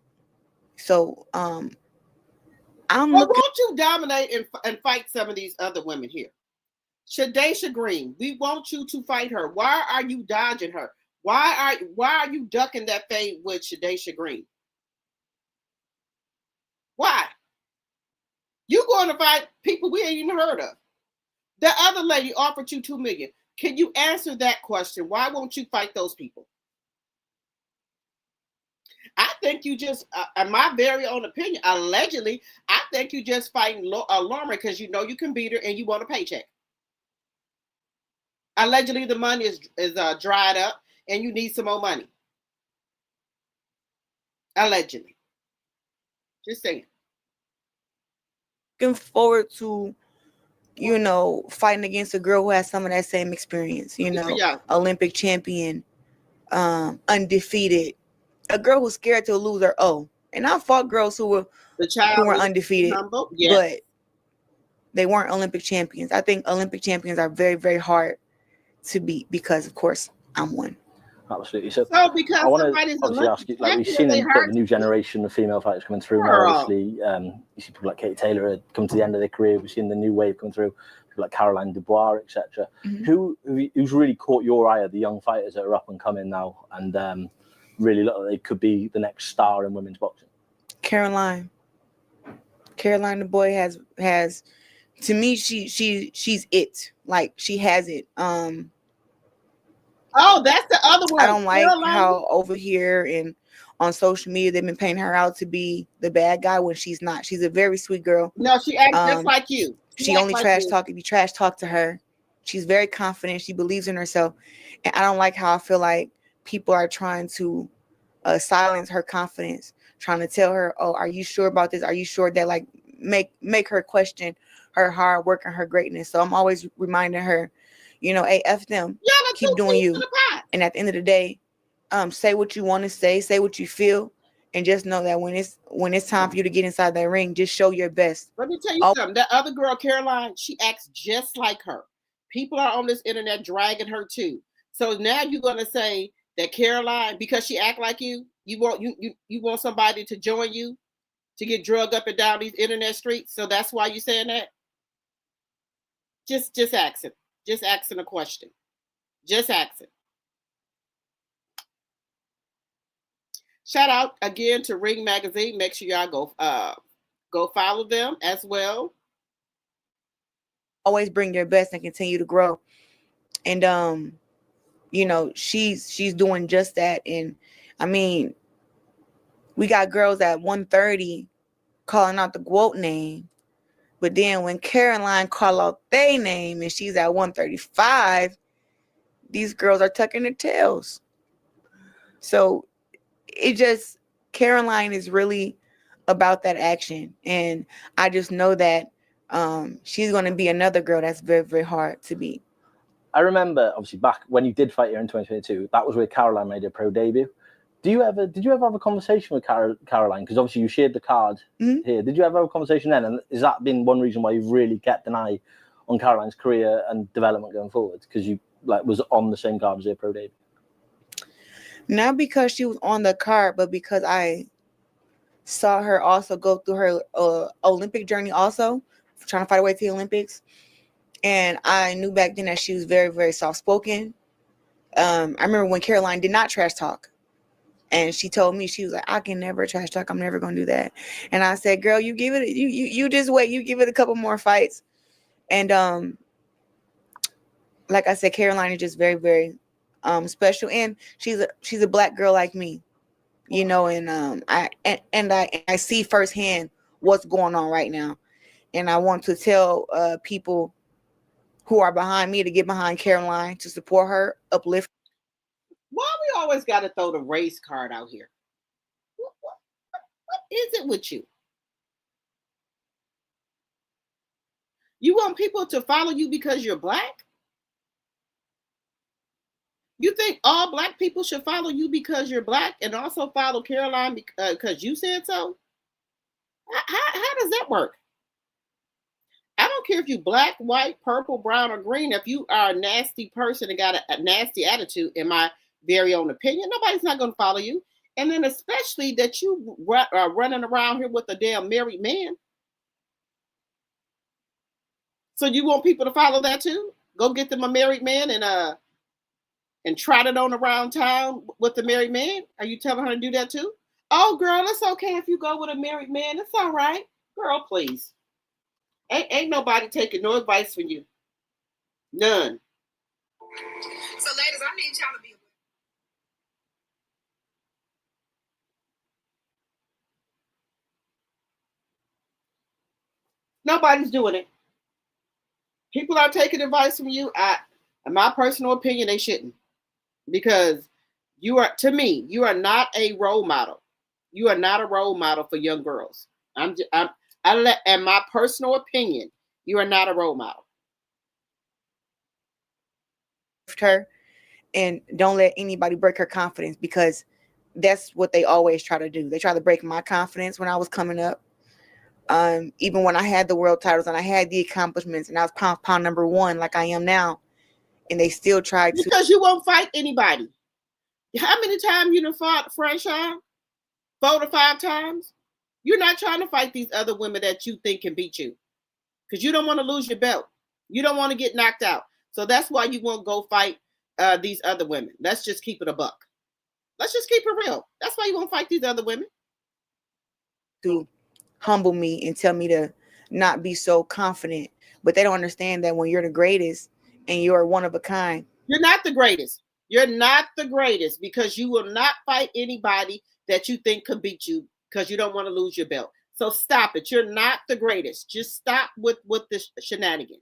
So won't you dominate and fight some of these other women here? Shadaisha Green, we want you to fight her. Why are you dodging her? Why are you ducking that fade with Shadaisha Green? Why? You going to fight people we ain't even heard of. The other lady offered you $2 million. Can you answer that question? Why won't you fight those people? I think you just, in my very own opinion, allegedly, I think you just fighting Lorma because you know you can beat her and you want a paycheck. Allegedly, the money is dried up and you need some more money. Allegedly. Just saying. Looking forward to, you know, fighting against a girl who has some of that same experience, you know, Yeah. Olympic champion, undefeated, a girl who's scared to lose her O. And I fought girls who were undefeated, but they weren't Olympic champions. I think Olympic champions are very, very hard to beat because, of course, I'm one. Absolutely. So because I want to obviously ask you, like, we've seen a bit of a new generation of female fighters coming through now. Obviously, you see people like Katie Taylor come to the end of their career. We've seen the new wave come through, people like Caroline Dubois, etc. Who's really caught your eye of the young fighters that are up and coming now, and really look like they could be the next star in women's boxing? Caroline Dubois has to me, she's it. Like, she has it. Oh, that's the other one. I don't like how over here and on social media they've been painting her out to be the bad guy when she's not. She's a very sweet girl. No, she acts just like you. She only trash talk if you trash talk to her. She's very confident. She believes in herself. And I don't like how I feel like people are trying to silence her confidence, trying to tell her, oh, are you sure about this? Are you sure that, like, make her question her hard work and her greatness. So I'm always reminding her, you know, hey, F them. Keep doing you. And at the end of the day, say what you want to say what you feel, and just know that when it's time for you to get inside that ring, just show your best. Let me tell you something. That other girl, Caroline, she acts just like her. People are on this internet dragging her too. So now you're gonna say that Caroline, because she act like you want somebody to join you to get drugged up and down these internet streets. So that's why you're saying that? Just asking. Just asking a question. Just asking. Shout out again to Ring Magazine. Make sure y'all go follow them as well. Always bring your best and continue to grow. And you know, she's doing just that. And I mean, we got girls at 130 calling out the GWOAT name. But then when Caroline call out their name and she's at 135, these girls are tucking their tails. So Caroline is really about that action. And I just know that she's going to be another girl that's very, very hard to beat. I remember, obviously, back when you did fight here in 2022, that was where Caroline made her pro debut. Did you ever have a conversation with Caroline? Because obviously you shared the card here. Did you ever have a conversation then? And has that been one reason why you've really kept an eye on Caroline's career and development going forward? Because you was on the same card as her pro debut? Not because she was on the card, but because I saw her also go through her Olympic journey also, trying to fight her way to the Olympics. And I knew back then that she was very, very soft-spoken. I remember when Caroline did not trash talk. And she told me, she was like, I can never trash talk. I'm never going to do that. And I said, girl, you give it, you just wait. You give it a couple more fights. And like I said, Caroline is just very, very special. And she's a black girl like me, you know, and I see firsthand what's going on right now. And I want to tell people who are behind me to get behind Caroline, to support her, uplift. Why we always got to throw the race card out here? What is it with you? You want people to follow you because you're black? You think all black people should follow you because you're black and also follow Caroline because you said so? How does that work? I don't care if you black, white, purple, brown, or green. If you are a nasty person and got a nasty attitude, in my very own opinion, nobody's not going to follow you. And then especially that you are running around here with a damn married man. So you want people to follow that too? Go get them a married man and trot it on around town with the married man? Are you telling her to do that too? Oh, girl, it's okay if you go with a married man. It's all right. Girl, please. Ain't nobody taking no advice from you. None. So, ladies, I need y'all to be Nobody's doing it. People are taking advice from you. In my personal opinion, they shouldn't, because you are, to me, you are not a role model. You are not a role model for young girls. In my personal opinion, you are not a role model. Her, and don't let anybody break her confidence, because that's what they always try to do. They try to break my confidence when I was coming up. Even when I had the world titles and I had the accomplishments and I was pound number one like I am now, and they still tried to. Because you won't fight anybody. How many times you done fought Franchise? 4 to 5 times? You're not trying to fight these other women that you think can beat you, because you don't want to lose your belt. You don't want to get knocked out. So that's why you won't go fight these other women. Let's just keep it a buck. Let's just keep it real. That's why you won't fight these other women. To humble me and tell me to not be so confident. But they don't understand that when you're the greatest and you're one of a kind. You're not the greatest. You're not the greatest, because you will not fight anybody that you think could beat you, because you don't want to lose your belt. So stop it. You're not the greatest. Just stop with the shenanigans.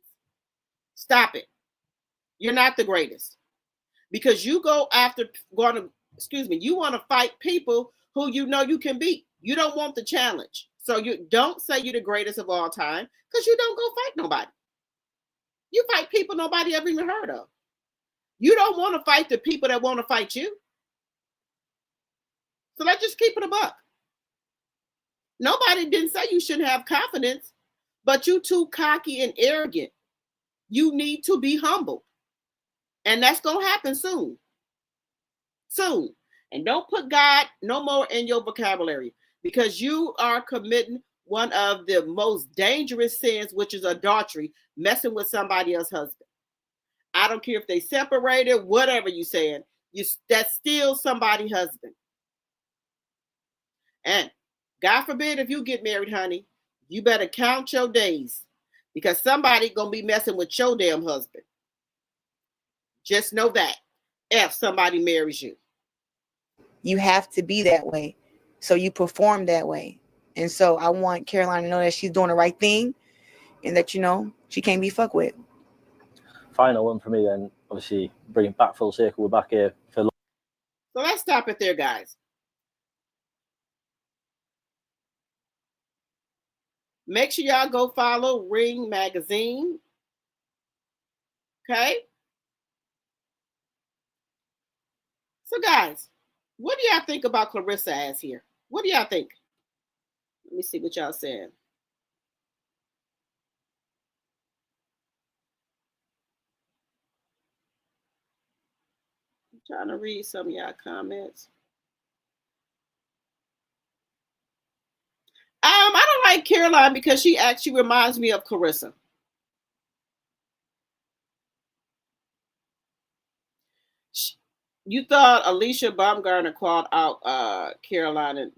Stop it. You're not the greatest, because you you want to fight people who you know you can beat. You don't want the challenge. So you don't say you're the greatest of all time, because you don't go fight nobody. You fight people nobody ever even heard of. You don't want to fight the people that want to fight you. So let's just keep it a buck. Nobody didn't say you shouldn't have confidence, but you too cocky and arrogant. You need to be humble. And that's going to happen soon. Soon. And don't put God no more in your vocabulary, because you are committing one of the most dangerous sins, which is adultery, messing with somebody else's husband. I don't care if they separated, whatever you saying, that's still somebody's husband. And God forbid if you get married, honey, you better count your days, because somebody gonna be messing with your damn husband. Just know that if somebody marries you. You have to be that way. So you perform that way. And so I want Caroline to know that she's doing the right thing, and that, she can't be fucked with. Final one for me then, obviously, bringing back full circle, we're back here for... So let's stop it there, guys. Make sure y'all go follow Ring Magazine. Okay? So, guys, what do y'all think about Claressa as here? What do y'all think? Let me see what y'all saying. I'm trying to read some of y'all comments. I don't like Caroline because she actually reminds me of Claressa. You thought Alicia Baumgartner called out Caroline and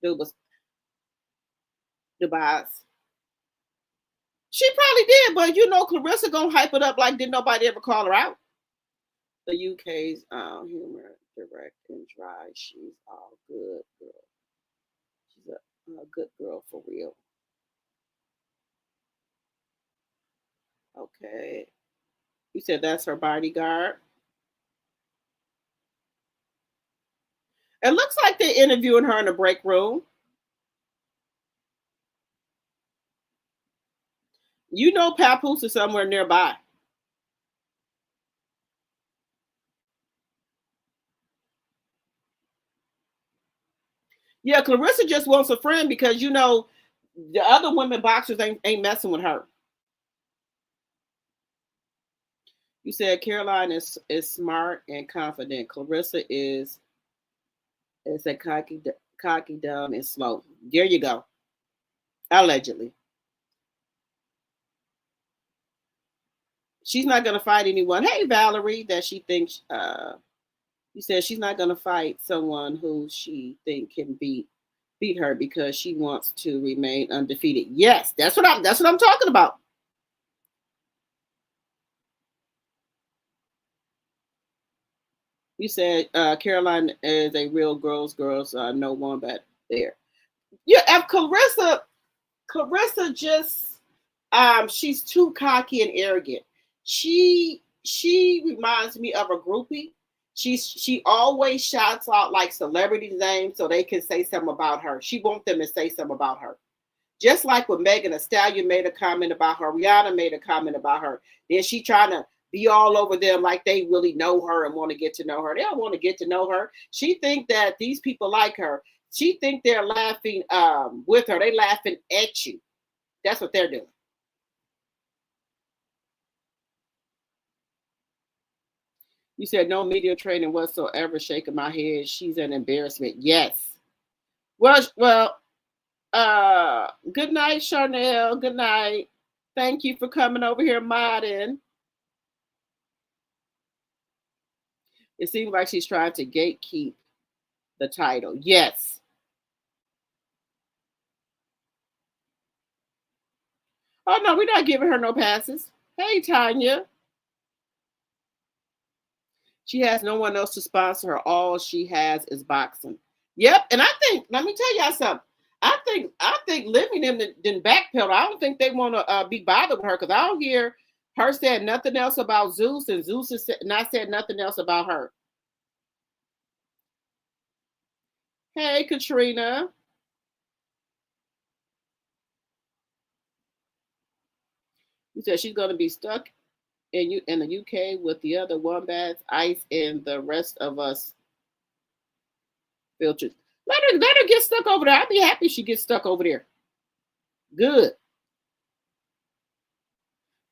Dubas. She probably did, but Claressa gonna hype it up like didn't nobody ever call her out. The UK's humor, direct and dry. She's all good girl. She's a good girl for real. Okay. You said that's her bodyguard. It looks like they're interviewing her in the break room. Papoose is somewhere nearby. Yeah, Claressa just wants a friend because the other women boxers ain't messing with her. You said Caroline is smart and confident. Claressa is a cocky, dumb, and slow. There you go. Allegedly. She's not gonna fight anyone. Hey, Valerie, that she thinks you said she's not gonna fight someone who she think can beat her because she wants to remain undefeated. Yes, that's what I'm talking about. You said Caroline is a real girls, no one back there. Yeah, if Claressa Claressa just she's too cocky and arrogant. She reminds me of a groupie. She always shouts out like celebrities' names so they can say something about her. She wants them to say something about her. Just like when Megan Thee Stallion made a comment about her, Rihanna made a comment about her. Then she trying to be all over them like they really know her and want to get to know her. They don't want to get to know her. She think that these people like her. She think they're laughing with her. They laughing at you. That's what they're doing. You said no media training whatsoever. Shaking my head. She's an embarrassment. Yes. Well. Good night, Charnel. Good night. Thank you for coming over here, modding. It seems like she's trying to gatekeep the title. Yes. Oh no, we're not giving her no passes. Hey, Tanya. She has no one else to sponsor her. All she has is boxing. Yep. And I think, let me tell y'all something. I think Living didn't backpedal. I don't think they want to be bothered with her because I don't hear her said nothing else about Zeus, and Zeus has not said nothing else about her. Hey, Katrina. You said she's going to be stuck in the UK with the other wombats, ICE, and the rest of us filters. Let her get stuck over there. I'd be happy she gets stuck over there. Good.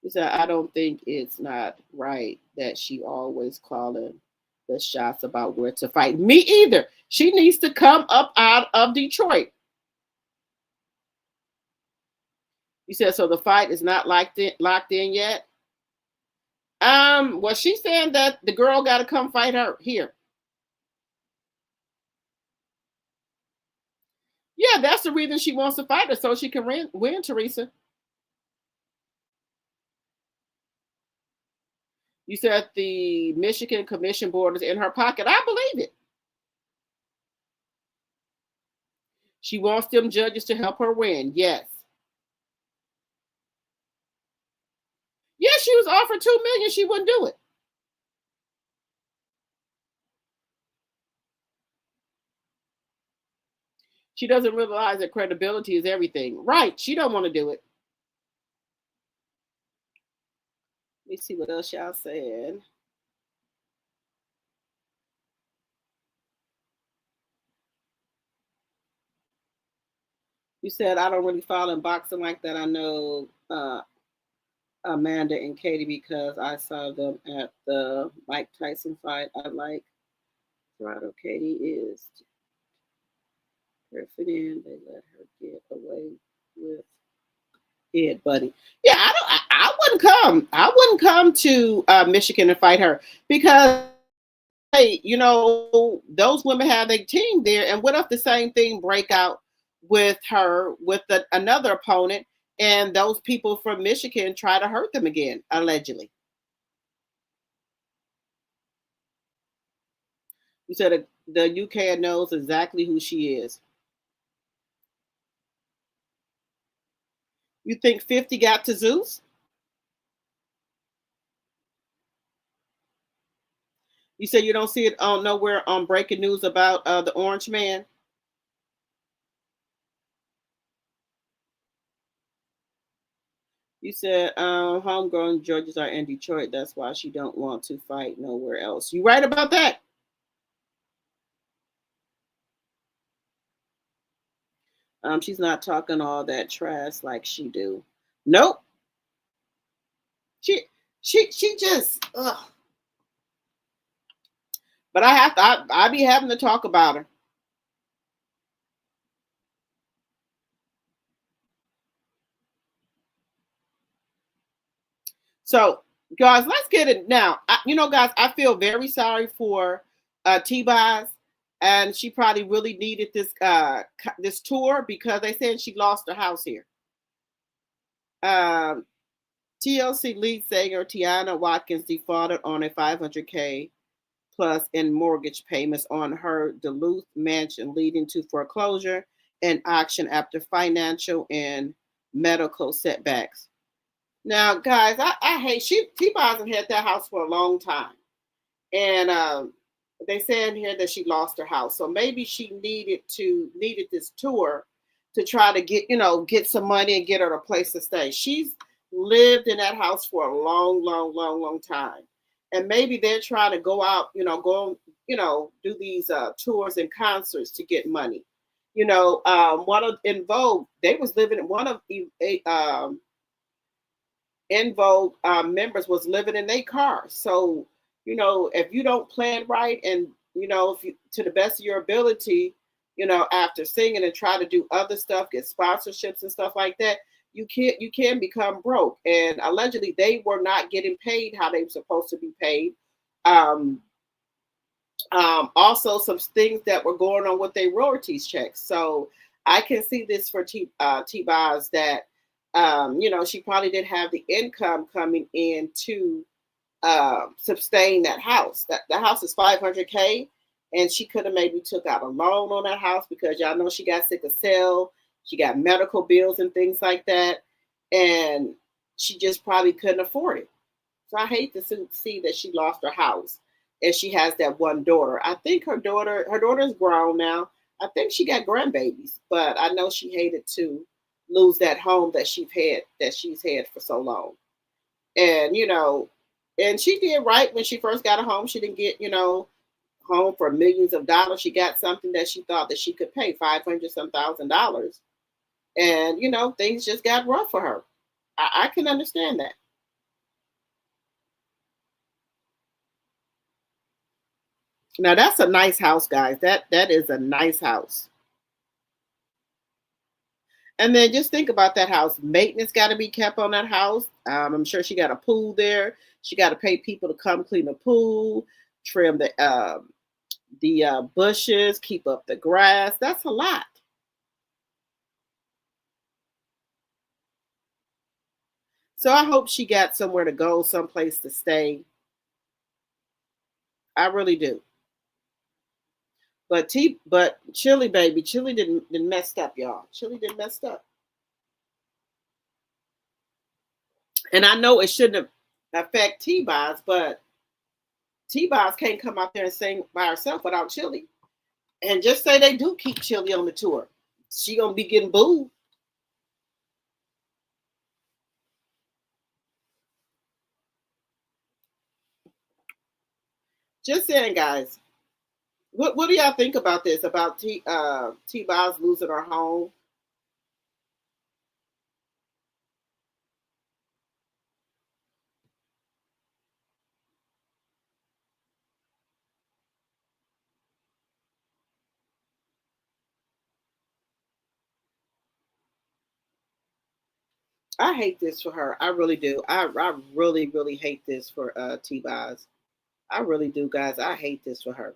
He said, I don't think it's not right that she always calling the shots about where to fight. Me either. She needs to come up out of Detroit. You said, so the fight is not locked in yet? Well, she's saying that the girl got to come fight her here. Yeah, that's the reason she wants to fight her, so she can win, Teresa. You said the Michigan Commission Board is in her pocket. I believe it. She wants them judges to help her win. Yes. Yes, she was offered $2 million. She wouldn't do it. She doesn't realize that credibility is everything. Right. She don't want to do it. Let me see what else y'all said. You said, I don't really follow in boxing like that. I know Amanda and Katie because I saw them at the Mike Tyson fight. I like Gerardo. Katie is confident. They let her get away with it, buddy. Yeah, I wouldn't come. I wouldn't come to Michigan and fight her because, hey, you know, those women have a team there. And what if the same thing break out with her, with another opponent, and those people from Michigan try to hurt them again, allegedly? You said the UK knows exactly who she is. You think 50 got to Zeus? You said you don't see it on nowhere on breaking news about the Orange Man? You said homegrown judges are in Detroit. That's why she don't want to fight nowhere else. You right about that? She's not talking all that trash like she do. Nope. She just. Ugh. But I be having to talk about her. So, guys, let's get it now. Guys, I feel very sorry for T-Boz, and she probably really needed this tour because they said she lost her house here. TLC lead singer Tiana Watkins defaulted on a $500K plus in mortgage payments on her Duluth mansion, leading to foreclosure and auction after financial and medical setbacks. Now, guys, I hate T-Boz had that house for a long time, and they say in here that she lost her house, so maybe she needed this tour to try to get some money and get her a place to stay. She's lived in that house for a long time, and maybe they're trying to go out, do these tours and concerts to get money. One of In Vogue, they was living in one of In Vogue members was living in their car. So, if you don't plan right and, if you, to the best of your ability, after singing and try to do other stuff, get sponsorships and stuff like that, you can become broke. And allegedly they were not getting paid how they were supposed to be paid. Also some things that were going on with their royalties checks. So I can see this for T-Boz that, she probably didn't have the income coming in to sustain that house. The house is $500K, and she could have maybe took out a loan on that house because y'all know she got sick of cell. She got medical bills and things like that, and she just probably couldn't afford it. So I hate to see that she lost her house, and she has that one daughter. I think her daughter's grown now. I think she got grandbabies, but I know she hated to lose that home that she's had for so long. And and she did right when she first got a home. She didn't get home for millions of dollars. She got something that she thought that she could pay $500 some thousand, and things just got rough for her. I can understand that. Now that's a nice house, guys. That is a nice house. And then just think about that house. Maintenance got to be kept on that house. I'm sure she got a pool there. She got to pay people to come clean the pool, trim the bushes, keep up the grass. That's a lot. So I hope she got somewhere to go, someplace to stay. I really do. But Chili baby, Chili didn't messed up, y'all. Chili didn't messed up. And I know it shouldn't affect T-Boz, but T-Boz can't come out there and sing by herself without Chili. And just say they do keep Chili on the tour. She gonna be getting booed. Just saying, guys. What do y'all think about this? About T-Boz losing her home? I hate this for her. I really do. I really hate this for T-Boz. I really do, guys. I hate this for her.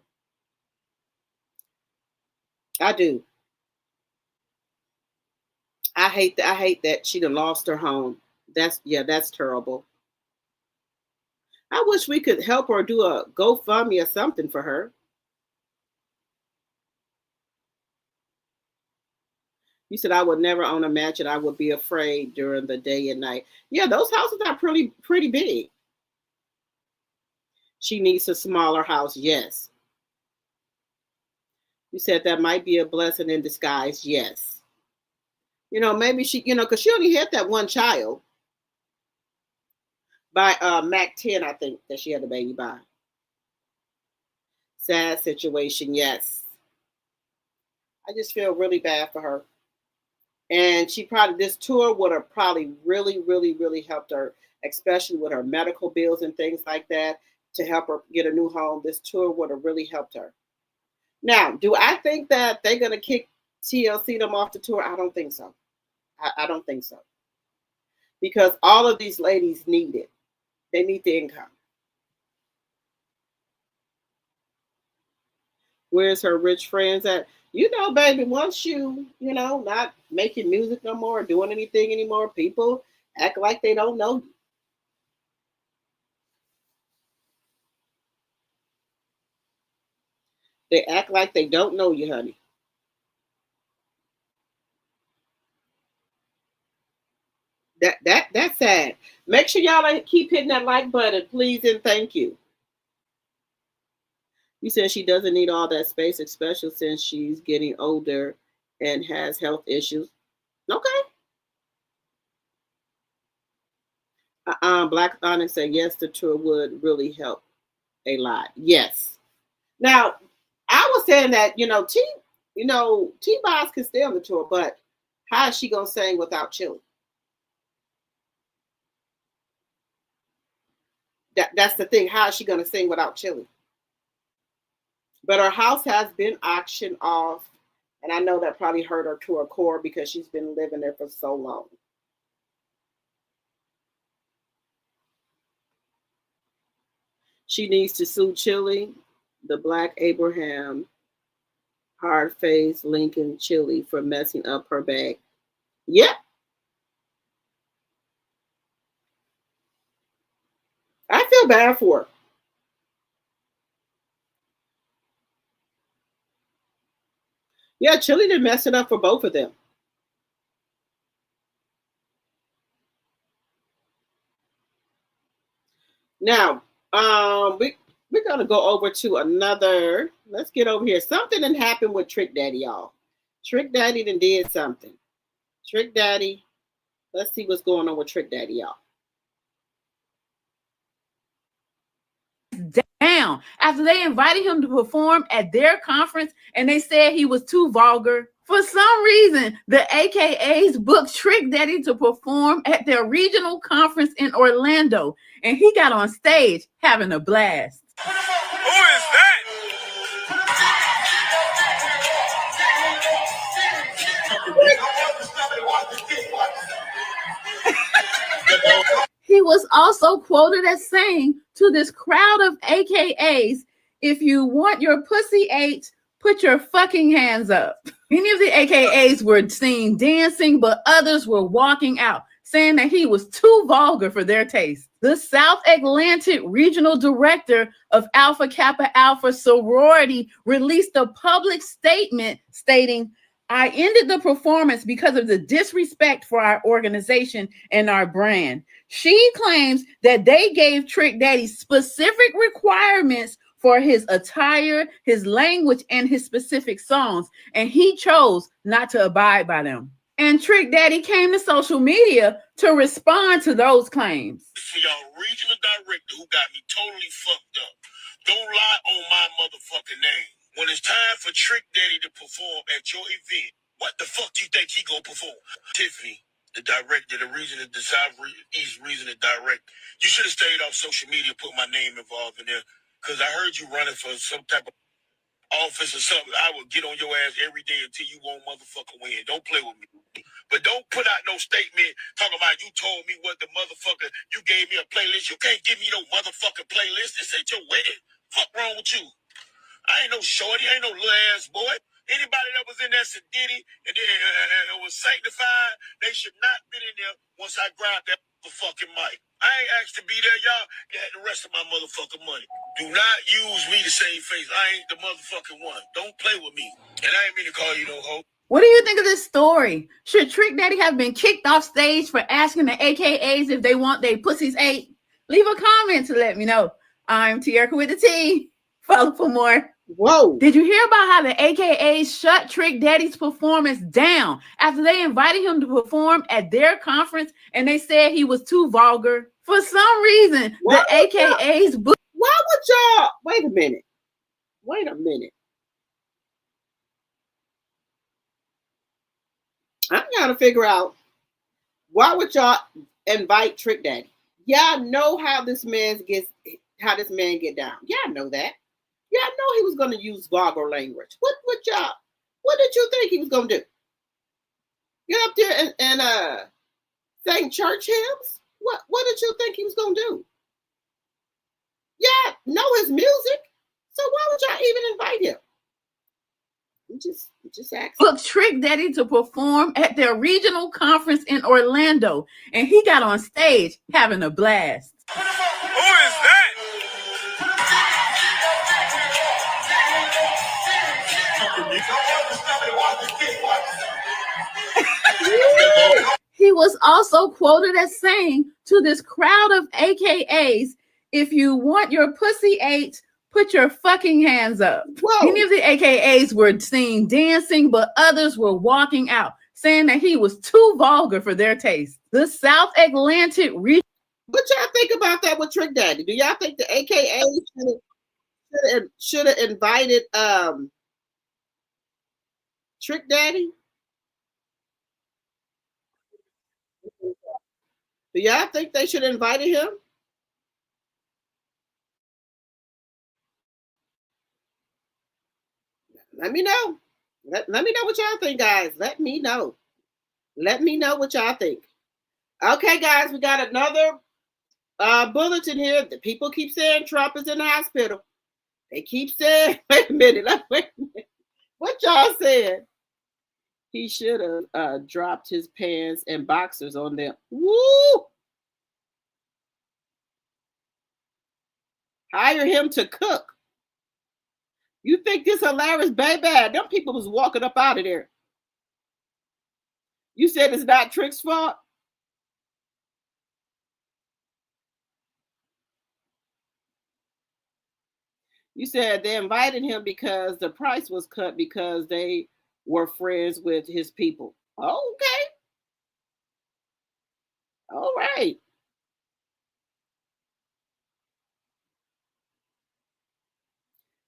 I do. I hate that she done lost her home. That's terrible. I wish we could help her do a GoFundMe or something for her. You said I would never own a mansion. I would be afraid during the day and night. Yeah, those houses are pretty big. She needs a smaller house. Yes. You said that might be a blessing in disguise. Yes. Maybe she, because she only had that one child by Mac 10, I think, that she had a baby by. Sad situation. Yes. I just feel really bad for her. And this tour would have probably really helped her, especially with her medical bills and things like that, to help her get a new home. This tour would have really helped her. Now, do I think that they're going to kick TLC them off the tour? I don't think so. I don't think so. Because all of these ladies need it. They need the income. Where's her rich friends at? Baby, once not making music no more, doing anything anymore, people act like they don't know you. They act like they don't know you, honey. That's sad. Make sure y'all keep hitting that like button, please and thank you. You said she doesn't need all that space, especially since she's getting older and has health issues. Okay. Black Onyx said yes, the tour would really help a lot. Yes. Now, I was saying that T-Boz can stay on the tour, but how is she gonna sing without Chili? That's the thing. How is she gonna sing without Chili? But her house has been auctioned off, and I know that probably hurt her to her core because she's been living there for so long. She needs to sue Chili, the Black Abraham, hard-faced Lincoln Chili for messing up her bag. Yep. I feel bad for her. Yeah, Chili didn't mess it up for both of them. Now, we're gonna go over to another. Let's get over here. Something done happened with Trick Daddy, y'all. Trick Daddy done did something. Trick Daddy. Let's see what's going on with Trick Daddy, y'all. Down after they invited him to perform at their conference and they said he was too vulgar. For some reason, the AKAs booked Trick Daddy to perform at their regional conference in Orlando, and he got on stage having a blast. Who is that? He was also quoted as saying to this crowd of AKAs, "If you want your pussy ate, put your fucking hands up." Many of the AKAs were seen dancing, but others were walking out, saying that he was too vulgar for their taste. The South Atlantic Regional Director of Alpha Kappa Alpha Sorority released a public statement stating, "I ended the performance because of the disrespect for our organization and our brand." She claims that they gave Trick Daddy specific requirements for his attire, his language, and his specific songs, and he chose not to abide by them. And Trick Daddy came to social media to respond to those claims. For y'all regional director who got me totally fucked up, don't lie on my motherfucking name. When it's time for Trick Daddy to perform at your event, what the fuck do you think he gonna perform? Tiffany, the director, the region of the Southeast region of direct, you should have stayed off social media, put my name involved in there, because I heard you running for some type of office or something. I would get on your ass every day until you won't motherfucking win. Don't play with me. But don't put out no statement talking about you told me what the motherfucker, you gave me a playlist. You can't give me no motherfucking playlist. This ain't your wedding. Fuck wrong with you? I ain't no shorty. I ain't no little ass boy. Anybody that was in there Sedity and then was sanctified, they should not been in there once I grabbed that fucking mic. I ain't asked to be there, y'all. You had the rest of my motherfucking money. Do not use me to save face. I ain't the motherfucking one. Don't play with me. And I ain't mean to call you no hoe. What do you think of this story? Should Trick Daddy have been kicked off stage for asking the AKAs if they want their pussies ate? Leave a comment to let me know. I'm Tierka with the T. Follow for more. Whoa. Did you hear about how the AKAs shut Trick Daddy's performance down after they invited him to perform at their conference and they said he was too vulgar? For some reason, the AKAs booked. Why would y'all? Wait a minute. I'm trying to figure out why would y'all invite Trick Daddy? Y'all know how this man get down. Y'all know that. Y'all know he was going to use vulgar language. What did you think he was going to do? Get up there and sing church hymns? What did you think he was going to do? Yeah, know his music. So why would y'all even invite him? Just asking. Booked Trick Daddy to perform at their regional conference in Orlando, and he got on stage having a blast. Who is that? He was also quoted as saying to this crowd of AKAs, if you want your pussy ate, put your fucking hands up. Whoa. Many of the AKAs were seen dancing, but others were walking out, saying that he was too vulgar for their taste. The South Atlantic region. What y'all think about that with Trick Daddy? Do y'all think the AKA should have invited Trick Daddy? Do y'all think they should have invited him? Let me know. Let me know what y'all think, guys. Let me know. Let me know what y'all think. Okay, guys, we got another bulletin here. The people keep saying Trump is in the hospital. They keep saying, wait a minute. What y'all saying? He should have dropped his pants and boxers on them. Woo! Hire him to cook. You think this hilarious, baby? Them people was walking up out of there. You said it's not Trick's fault? You said they invited him because the price was cut because they were friends with his people. Okay. All right.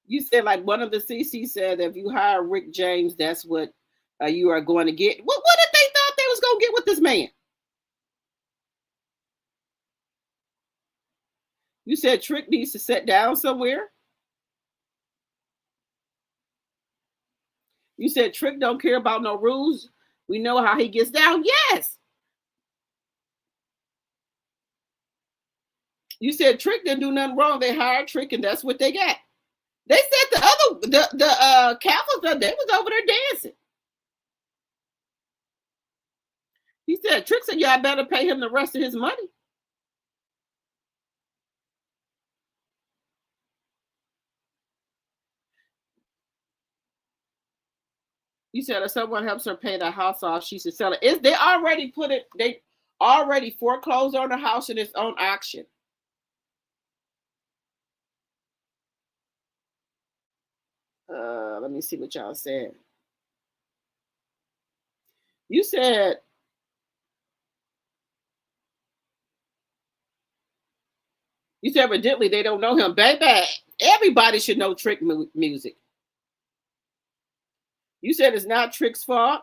You said like one of the CC said if you hire Rick James, that's what you are going to get. What if they thought they was going to get with this man? You said Trick needs to sit down somewhere. You said Trick don't care about no rules. We know how he gets down. Yes. You said Trick didn't do nothing wrong. They hired Trick and that's what they got. They said the Catholics, they was over there dancing. He said, Trick said, y'all better pay him the rest of his money. You said if someone helps her pay the house off, she should sell it. They already they already foreclosed on the house in its own auction. Let me see what y'all said. You said evidently they don't know him. Baby, everybody should know Trick music. You said it's not Trick's fault.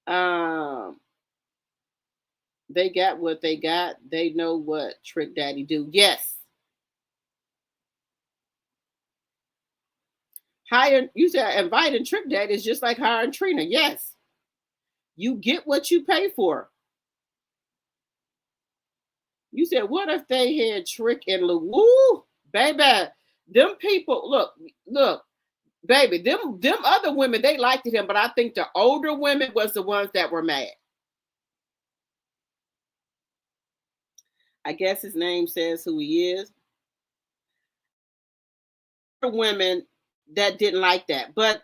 They got what they got. They know what Trick Daddy do. Yes. You said inviting Trick Daddy is just like hiring Trina. Yes. You get what you pay for. You said, what if they had Trick and Lou? Baby, them people, look, baby, them other women, they liked him, but I think the older women was the ones that were mad. I guess his name says who he is. Women that didn't like that, but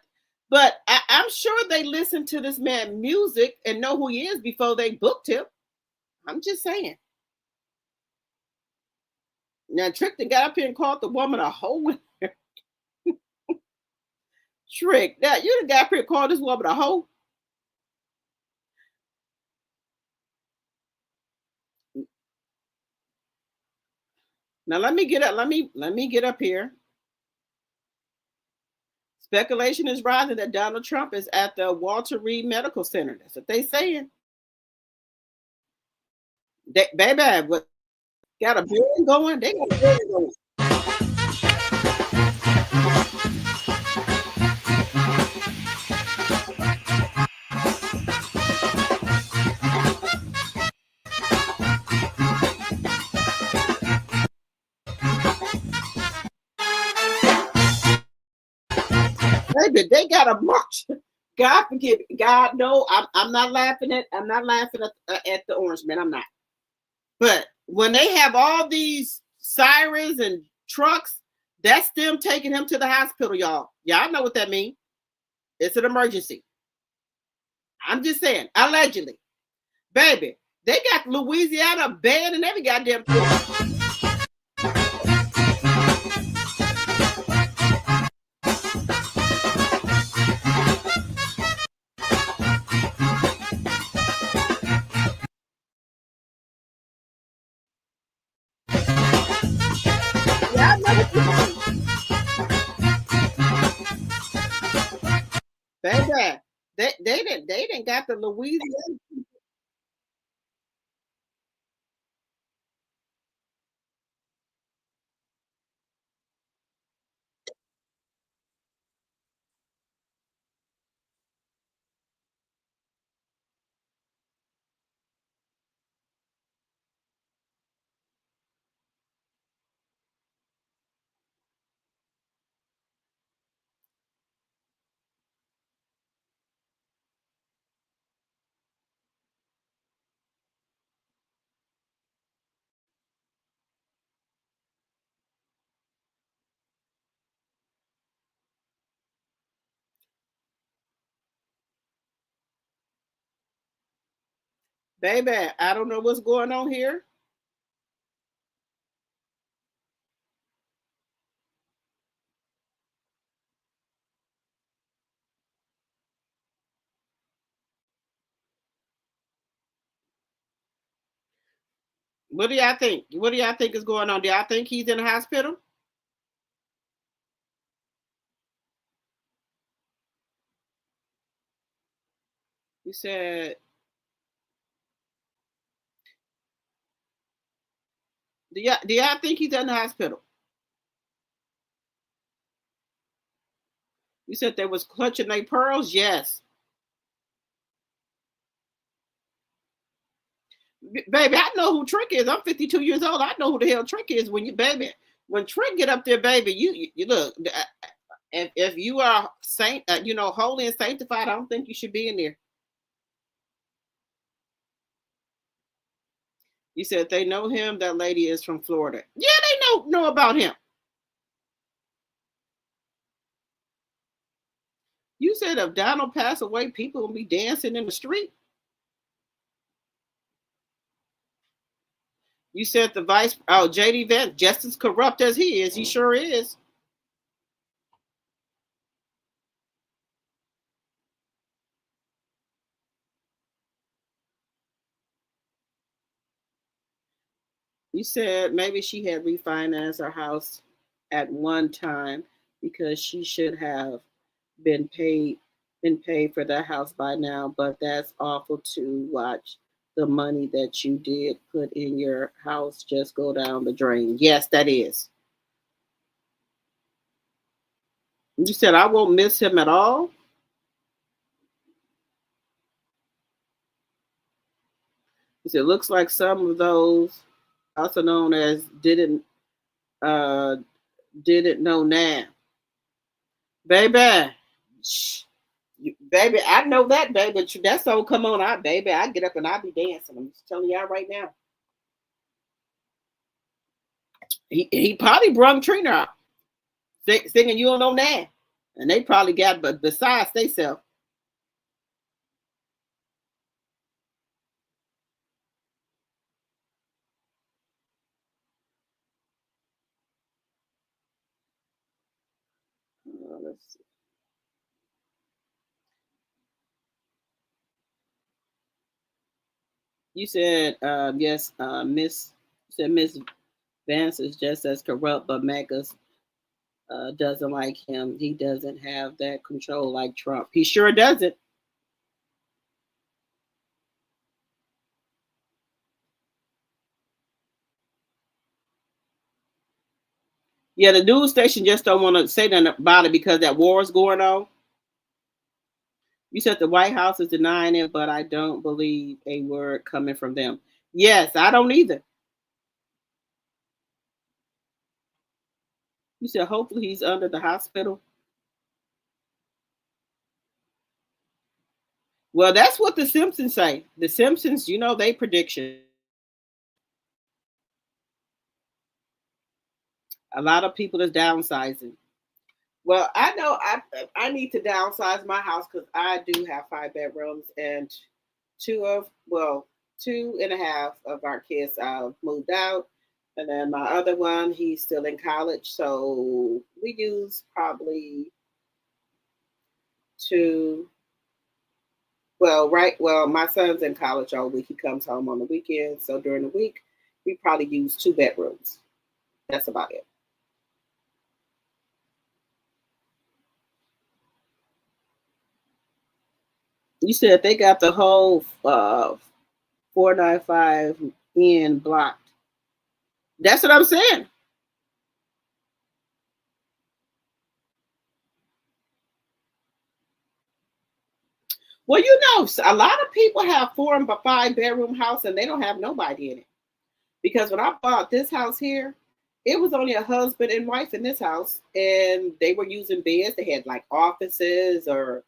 I'm sure they listened to this man's music and know who he is before they booked him. I'm just saying. Now Trick got up here and called the woman a hoe. Trick, now you done got up here and called this woman a hoe. Now let me get up. Let me get up here. Speculation is rising that Donald Trump is at the Walter Reed Medical Center. That's what they saying. Baby, got a billion going. They got a billion going. Baby, they got a march. God forgive me. God, no, I'm not laughing at. I'm not laughing at the orange man. I'm not. But when they have all these sirens and trucks, that's them taking him to the hospital, y'all. Y'all know what that means. It's an emergency. I'm just saying, allegedly. Baby, they got Louisiana band and every goddamn thing. Baby, they didn't got the Louisiana. Baby, I don't know what's going on here. What do y'all think? What do y'all think is going on? Do y'all think he's in the hospital? You said, do y'all think he's in the hospital? You said they was clutching their pearls? Yes. Baby, I know who Trick is. I'm 52 years old. I know who the hell Trick is. When when Trick get up there, baby, you look. If you are saint, holy and sanctified, I don't think you should be in there. You said they know him. That lady is from Florida. Yeah, they know about him. You said if Donald passed away, people will be dancing in the street. You said the JD Vance, just as corrupt as he is, he sure is. You said maybe she had refinanced her house at one time because she should have been paid for that house by now, but that's awful to watch the money that you did put in your house just go down the drain. Yes, that is. You said I won't miss him at all. You said looks like some of those, also known as didn't know now. Baby. Baby, I know that, baby. That song come on out, baby. I get up and I be dancing. I'm just telling y'all right now. He probably brung Trina out singing "You Don't Know Now," and they probably got, but besides they self. Let's see. You said yes, Miss. You said Miss Vance is just as corrupt, but Megas doesn't like him. He doesn't have that control like Trump. He sure doesn't. Yeah, the news station just don't want to say nothing about it because that war is going on. You said the White House is denying it, but I don't believe a word coming from them. Yes, I don't either. You said hopefully he's under the hospital. Well, that's what the Simpsons say. The Simpsons, they prediction. A lot of people is downsizing. Well, I know I need to downsize my house because I do have 5 bedrooms and 2.5 of our kids moved out. And then my other one, he's still in college. So we use probably two. Well, my son's in college all week. He comes home on the weekend. So during the week, we probably use 2 bedrooms. That's about it. You said they got the whole 495 N blocked. That's what I'm saying. Well, you know, a lot of people have 4 and 5 bedroom house and they don't have nobody in it. Because when I bought this house here, it was only a husband and wife in this house, and they were using beds. They had like offices, or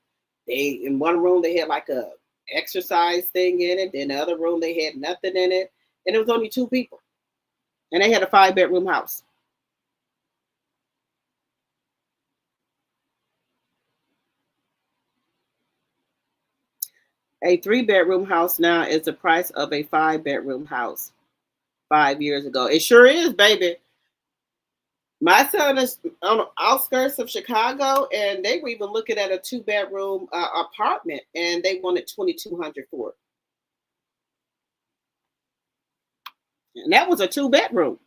in one room they had like a exercise thing in it. In the other room they had nothing in it, and it was only 2 people, and they had a 5 bedroom house. A 3 bedroom house now is the price of a 5 bedroom house 5 years ago. It sure is, baby. My son is on the outskirts of Chicago, and they were even looking at a 2 bedroom apartment, and they wanted $2,200 for it. And that was a 2 bedroom.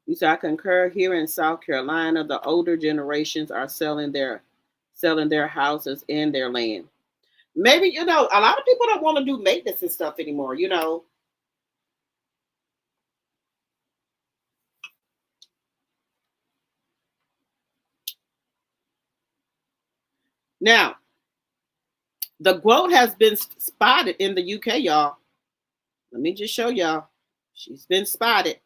You said I concur. Here in South Carolina, the older generations are selling their houses and their land. Maybe, you know, a lot of people don't want to do maintenance and stuff anymore, you know. Now, the goat has been spotted in the UK, y'all. Let me just show y'all. She's been spotted.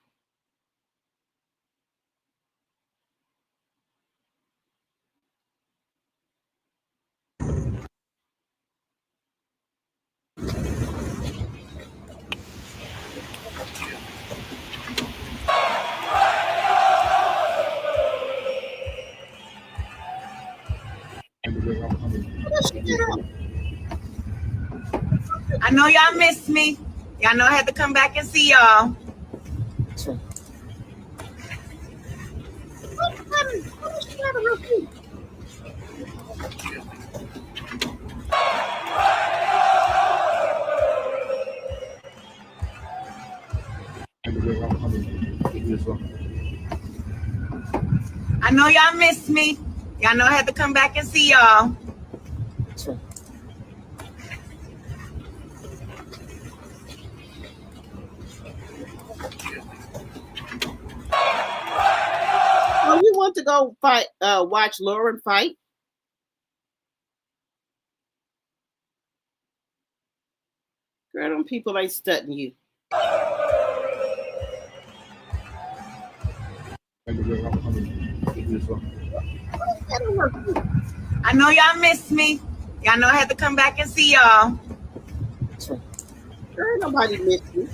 I know y'all missed me. Y'all know I had to come back and see y'all. I know y'all missed me. Y'all know I had to come back and see y'all. Oh, you want to go fight, watch Lauren fight? Girl, them people ain't studying you. I know y'all missed me. Y'all know I had to come back and see y'all. Girl, nobody missed you.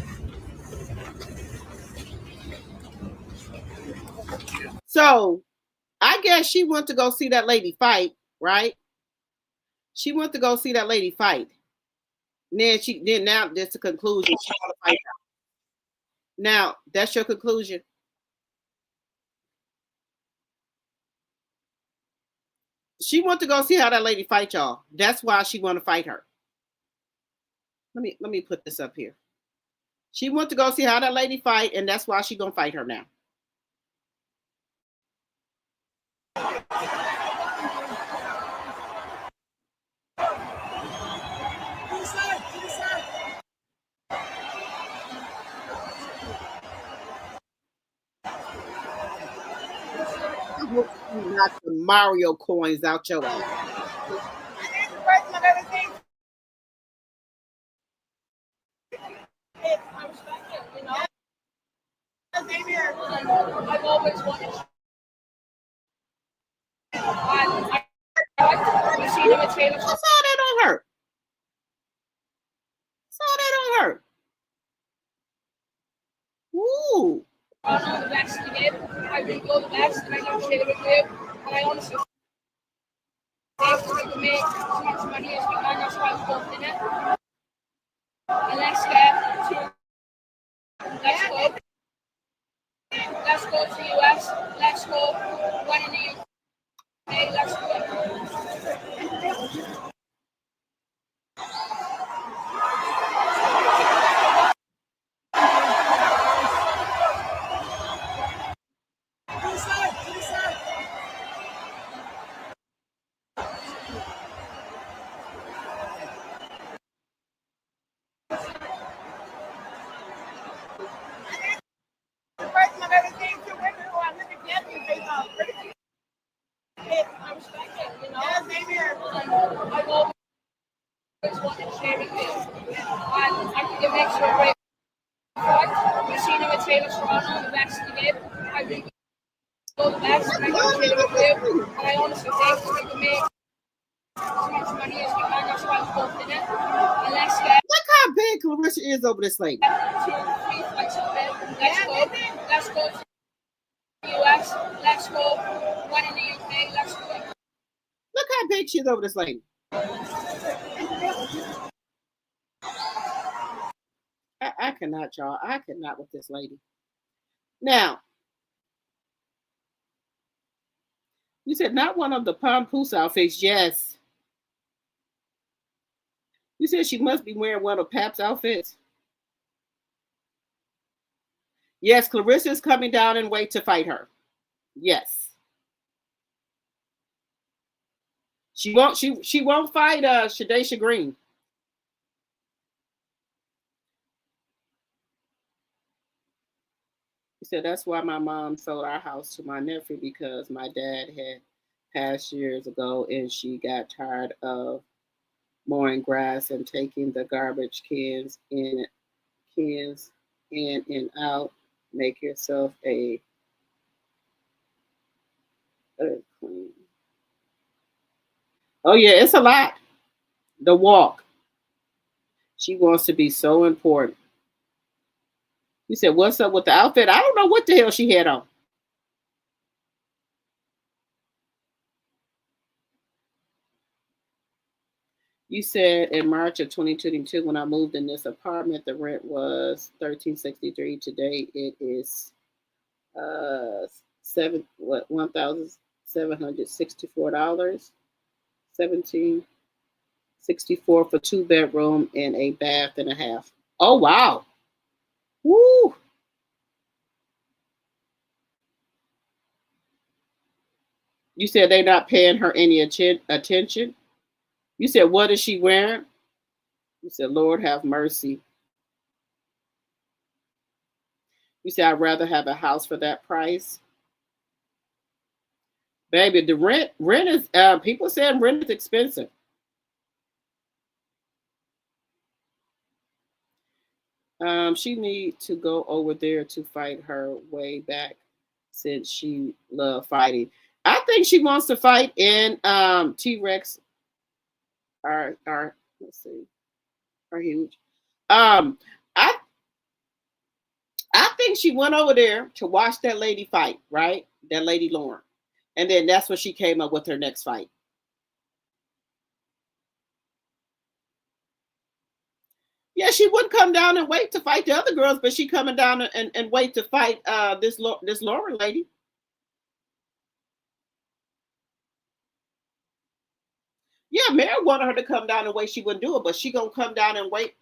So, I guess she went to go see that lady fight, right? She went to go see that lady fight. And then now that's the conclusion. She want to fight her. Now, that's your conclusion. She went to go see how that lady fight y'all. That's why she want to fight her. Let me put this up here. She went to go see how that lady fight, and that's why she gonna fight her now. Knock the Mario coins out your ass. I've always wanted. I like to machine imitate. That's all that don't hurt. That's all that don't hurt. Ooh. I know the best to give. I think you're the best, and I never share it with you. And I honestly think we can make as much money as we can. That's why we're both in it. And let's get to. Let's go. Let's go to the US. Let's go. One in the UK. Let's go. I respect it, you know. Yeah, same here. I've always wanted to share with you. And I think it makes you a great fight. We've seen him with Taylor Toronto, the best to give. I think you're the best, and I never share it with you. And I honestly think we can make as much money as we can. That's why we're both in it. And let's get. Look how big Claressa is over this lady. 2, 3 fights of it. Let's go. Let's go to the US. Let's go. One in the UK. Let's go. Look how big she is over this lady. I cannot, y'all. I cannot with this lady. Now, you said not one of the PAPOOSE outfits. Yes. You said she must be wearing one of Pap's outfits. Yes, Claressa is coming down and wait to fight her. Yes. She won't fight Shadesha Green. He said that's why my mom sold our house to my nephew, because my dad had passed years ago and she got tired of mowing grass and taking the garbage cans in and out. Make yourself a queen. Oh yeah, it's a lot. The walk. She wants to be so important. You said, what's up with the outfit? I don't know what the hell she had on. You said in March of 2022, when I moved in this apartment, the rent was $1,363. Today it is $1,764. $1,764 for 2-bedroom and a bath and a half. Oh wow. Woo. You said they're not paying her any attention. You said, what is she wearing? You said, Lord have mercy. You said, I'd rather have a house for that price. Baby, the rent is, people saying rent is expensive. She need to go over there to fight her way back since she loved fighting. I think she wants to fight in T-Rex are let's see, are huge. I think she went over there to watch that lady fight, right? That lady Lauren. And then that's when she came up with her next fight. Yeah, she wouldn't come down and wait to fight the other girls, but she coming down and wait to fight this Lauren lady. Yeah, Mary wanted her to come down and wait. She wouldn't do it, but she gonna come down and wait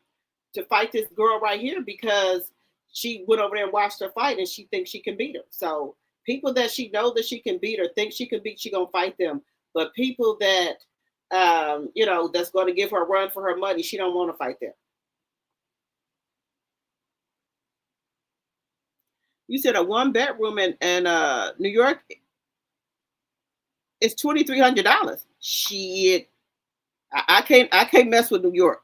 to fight this girl right here because she went over there and watched her fight and she thinks she can beat her. So people that she know that she can beat or think she can beat, she gonna fight them. But people that that's going to give her a run for her money, she don't want to fight them. You said a 1-bedroom in New York is $2,300. Shit. I can't mess with New York.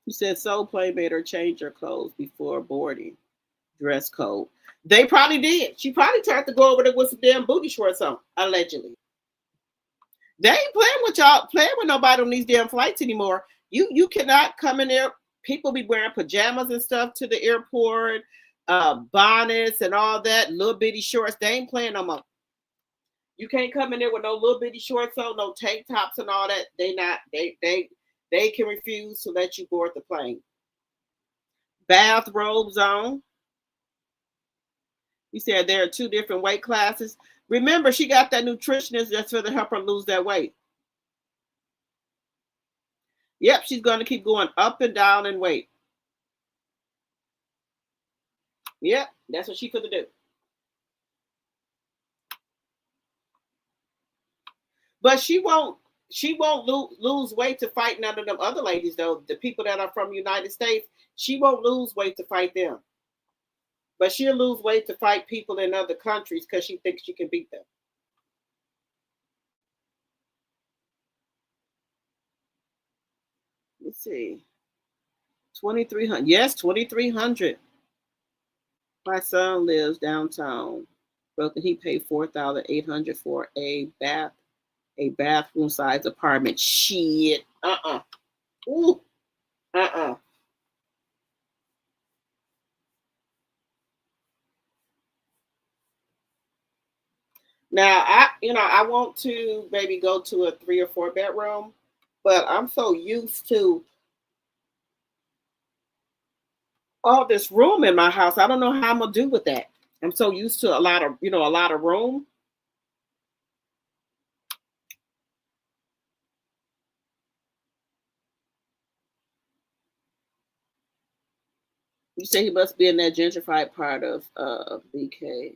You said Soul Play made her change her clothes before boarding. Dress code. They probably did. She probably tried to go over there with some damn booty shorts on, allegedly. They ain't playing with y'all, playing with nobody on these damn flights anymore. You cannot come in there people be wearing pajamas and stuff to the airport, bonnets and all that, little bitty shorts. They ain't playing no more. You can't come in there with no little bitty shorts on, no tank tops and all that. They can refuse to let you board the plane. Bathrobes on. You said there are 2 different weight classes. Remember, she got that nutritionist that's going to help her lose that weight. Yep, she's going to keep going up and down in weight. Yep, that's what she's going to do. But she won't lose weight to fight none of them other ladies, though. The people that are from the United States, she won't lose weight to fight them. But she'll lose weight to fight people in other countries because she thinks she can beat them. Let's see. 2,300. Yes, 2,300. My son lives downtown. Broken. He paid $4,800 for a bathroom size apartment. Shit. Ooh. Now I want to maybe go to a 3 or 4 bedroom, but I'm so used to all this room in my house. I don't know how I'm gonna do with that. I'm so used to a lot of room. You say he must be in that gentrified part of BK.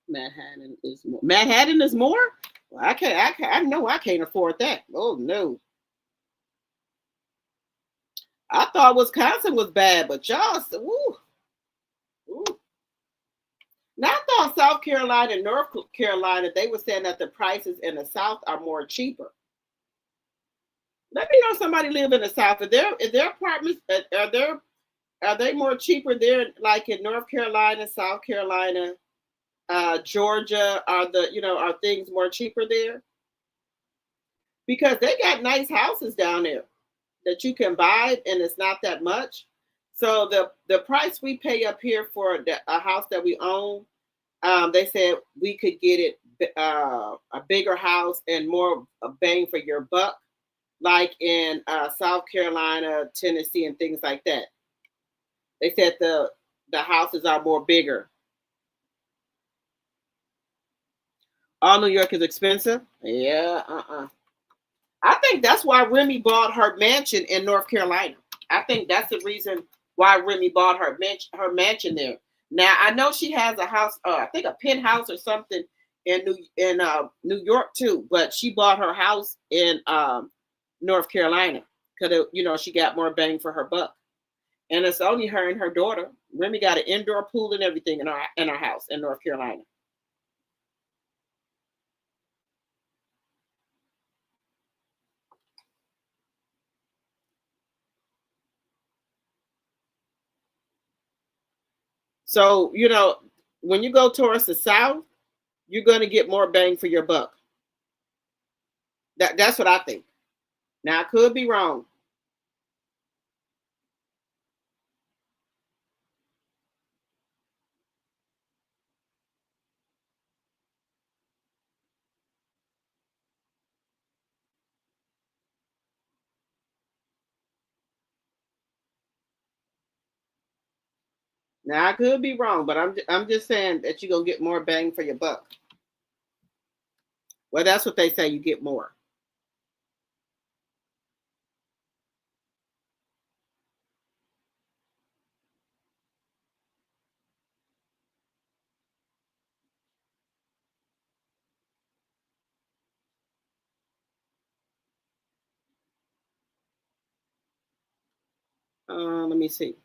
Manhattan is more. Manhattan is more? Well, I know I can't afford that. Oh no. I thought Wisconsin was bad, but y'all, woo. Now I thought South Carolina and North Carolina, they were saying that the prices in the South are more cheaper. Let me know somebody live in the South. Is their apartments are they more cheaper there, like in North Carolina, South Carolina, Georgia? Are things more cheaper there? Because they got nice houses down there that you can buy, and it's not that much. So the price we pay up here for a house that we own, they said we could get it a bigger house and more bang for your buck, like in South Carolina, Tennessee, and things like that. They said the houses are more bigger. All New York is expensive. Yeah, I think that's why Remy bought her mansion in North Carolina. I think that's the reason why Remy bought her mansion there. Now I know she has a house, I think a penthouse or something in New York too, but she bought her house in North Carolina because she got more bang for her buck. And it's only her and her daughter. Remy got an indoor pool and everything in our house in North Carolina. So, when you go towards the South, you're going to get more bang for your buck. That's what I think. Now, I could be wrong. Now, I could be wrong, but I'm just saying that you're going to get more bang for your buck. Well, that's what they say. You get more. Let me see.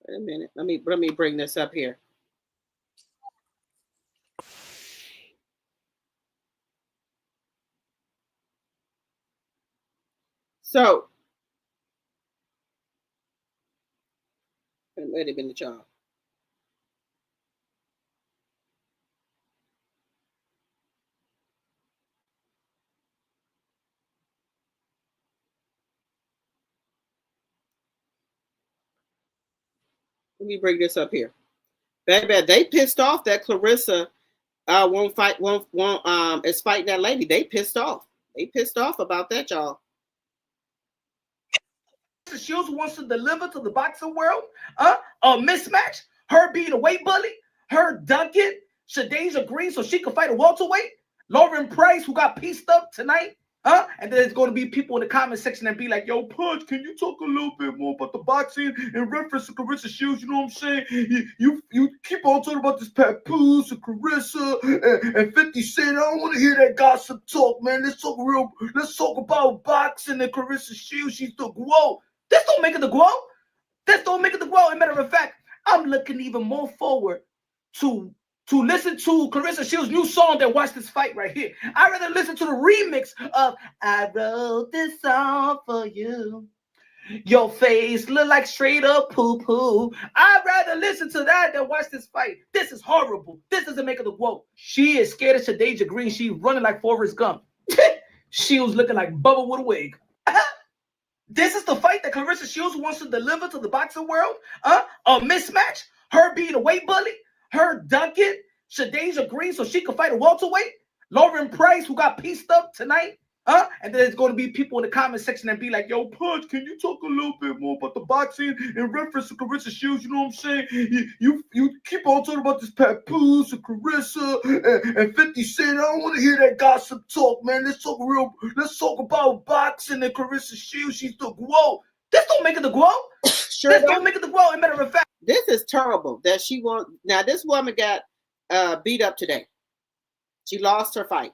Wait a minute. Let me bring this up here. So, wait a minute, y'all. Let me bring this up here. Baby, they pissed off that Claressa is fighting that lady. They pissed off. They pissed off about that, y'all. Shields wants to deliver to the boxing world a mismatch. Her being a weight bully, her dunking Shadeja Green so she could fight a welterweight. Lauren Price, who got pieced up tonight. And then there's going to be people in the comment section and be like, yo, Punch, can you talk a little bit more about the boxing in reference to Claressa Shields? You know what I'm saying? You keep on talking about this Papoose and Claressa and 50 Cent. I don't want to hear that gossip talk, man. Let's talk about boxing and Claressa Shields. She's the GOAT. This don't make it the GOAT. This don't make it the GOAT. As a matter of fact, I'm looking even more forward to listen to Claressa Shields' new song than watch this fight right here. I'd rather listen to the remix of I Wrote This Song For You. Your face look like straight up poo-poo. I'd rather listen to that than watch this fight. This is horrible. This doesn't make it the GOAT. She is scared of Shadeja Green. She's running like Forrest Gump. Shields looking like Bubba with a wig. This is the fight that Claressa Shields wants to deliver to the boxing world. A mismatch. Her being a weight bully. Her dunking Shadeja Green so she could fight a welterweight. Lauren Price, who got pieced up tonight. And then there's going to be people in the comment section and be like, yo, Punch, can you talk a little bit more about the boxing in reference to Claressa Shields? You know what I'm saying? You keep on talking about this Papoose and Claressa and 50 Cent. I don't want to hear that gossip talk, man. Let's talk about boxing and Claressa Shields. She's the GOAT. This don't make it the GOAT. Sure this don't make it the GOAT. As a matter of fact, this is terrible that she won't. Now, this woman got beat up today. She lost her fight.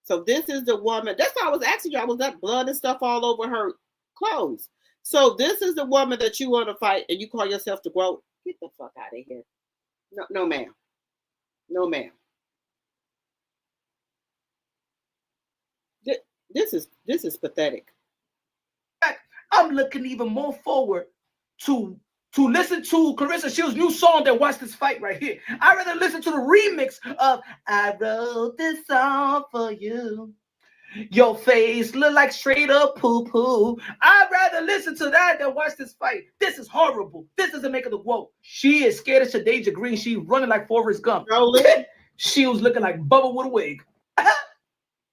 So this is the woman. That's why I was asking you. I was that blood and stuff all over her clothes. So this is the woman that you want to fight, and you call yourself the GOAT. Get the fuck out of here. No, ma'am. No, ma'am. This is pathetic. I'm looking even more forward to listen to Claressa Shields' new song than watch this fight right here. I'd rather listen to the remix of I Wrote This Song For You. Your face look like straight up poo-poo. I'd rather listen to that than watch this fight. This is horrible. This doesn't make it the GOAT. She is scared of Shadeja Green. She's running like Forrest Gump. Shields looking like Bubba with a wig.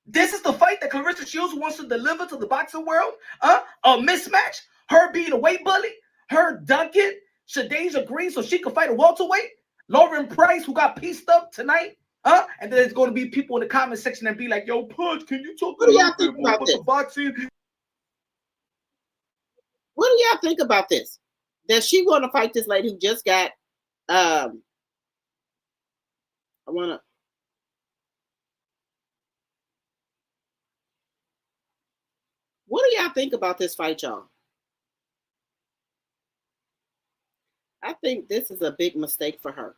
This is the fight that Claressa Shields wants to deliver to the boxing world. A mismatch. Her being a weight bully. Her dunking Shadeja Green so she could fight a welterweight. Lauren Price, who got pieced up tonight. And then there's going to be people in the comment section and be like, yo, Punch, can you talk a little bit more about the boxing? What do y'all think about this? Does she want to fight this lady who just got What do y'all think about this fight, y'all? I think this is a big mistake for her.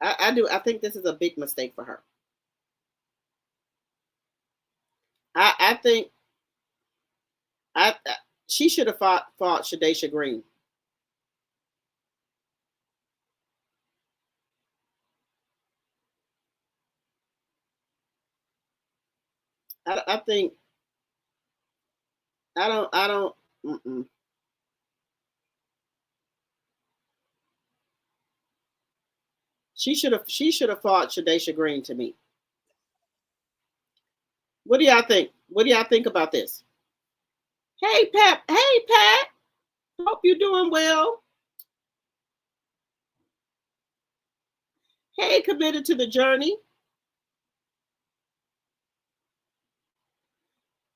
I do. I think this is a big mistake for her. I think she should have fought Shadeja Green. I think I don't. She should have fought Shadeja Green to me. What do y'all think? What do y'all think about this? Hey Pat. Hey Pat. Hope you're doing well. Hey, Committed to the Journey.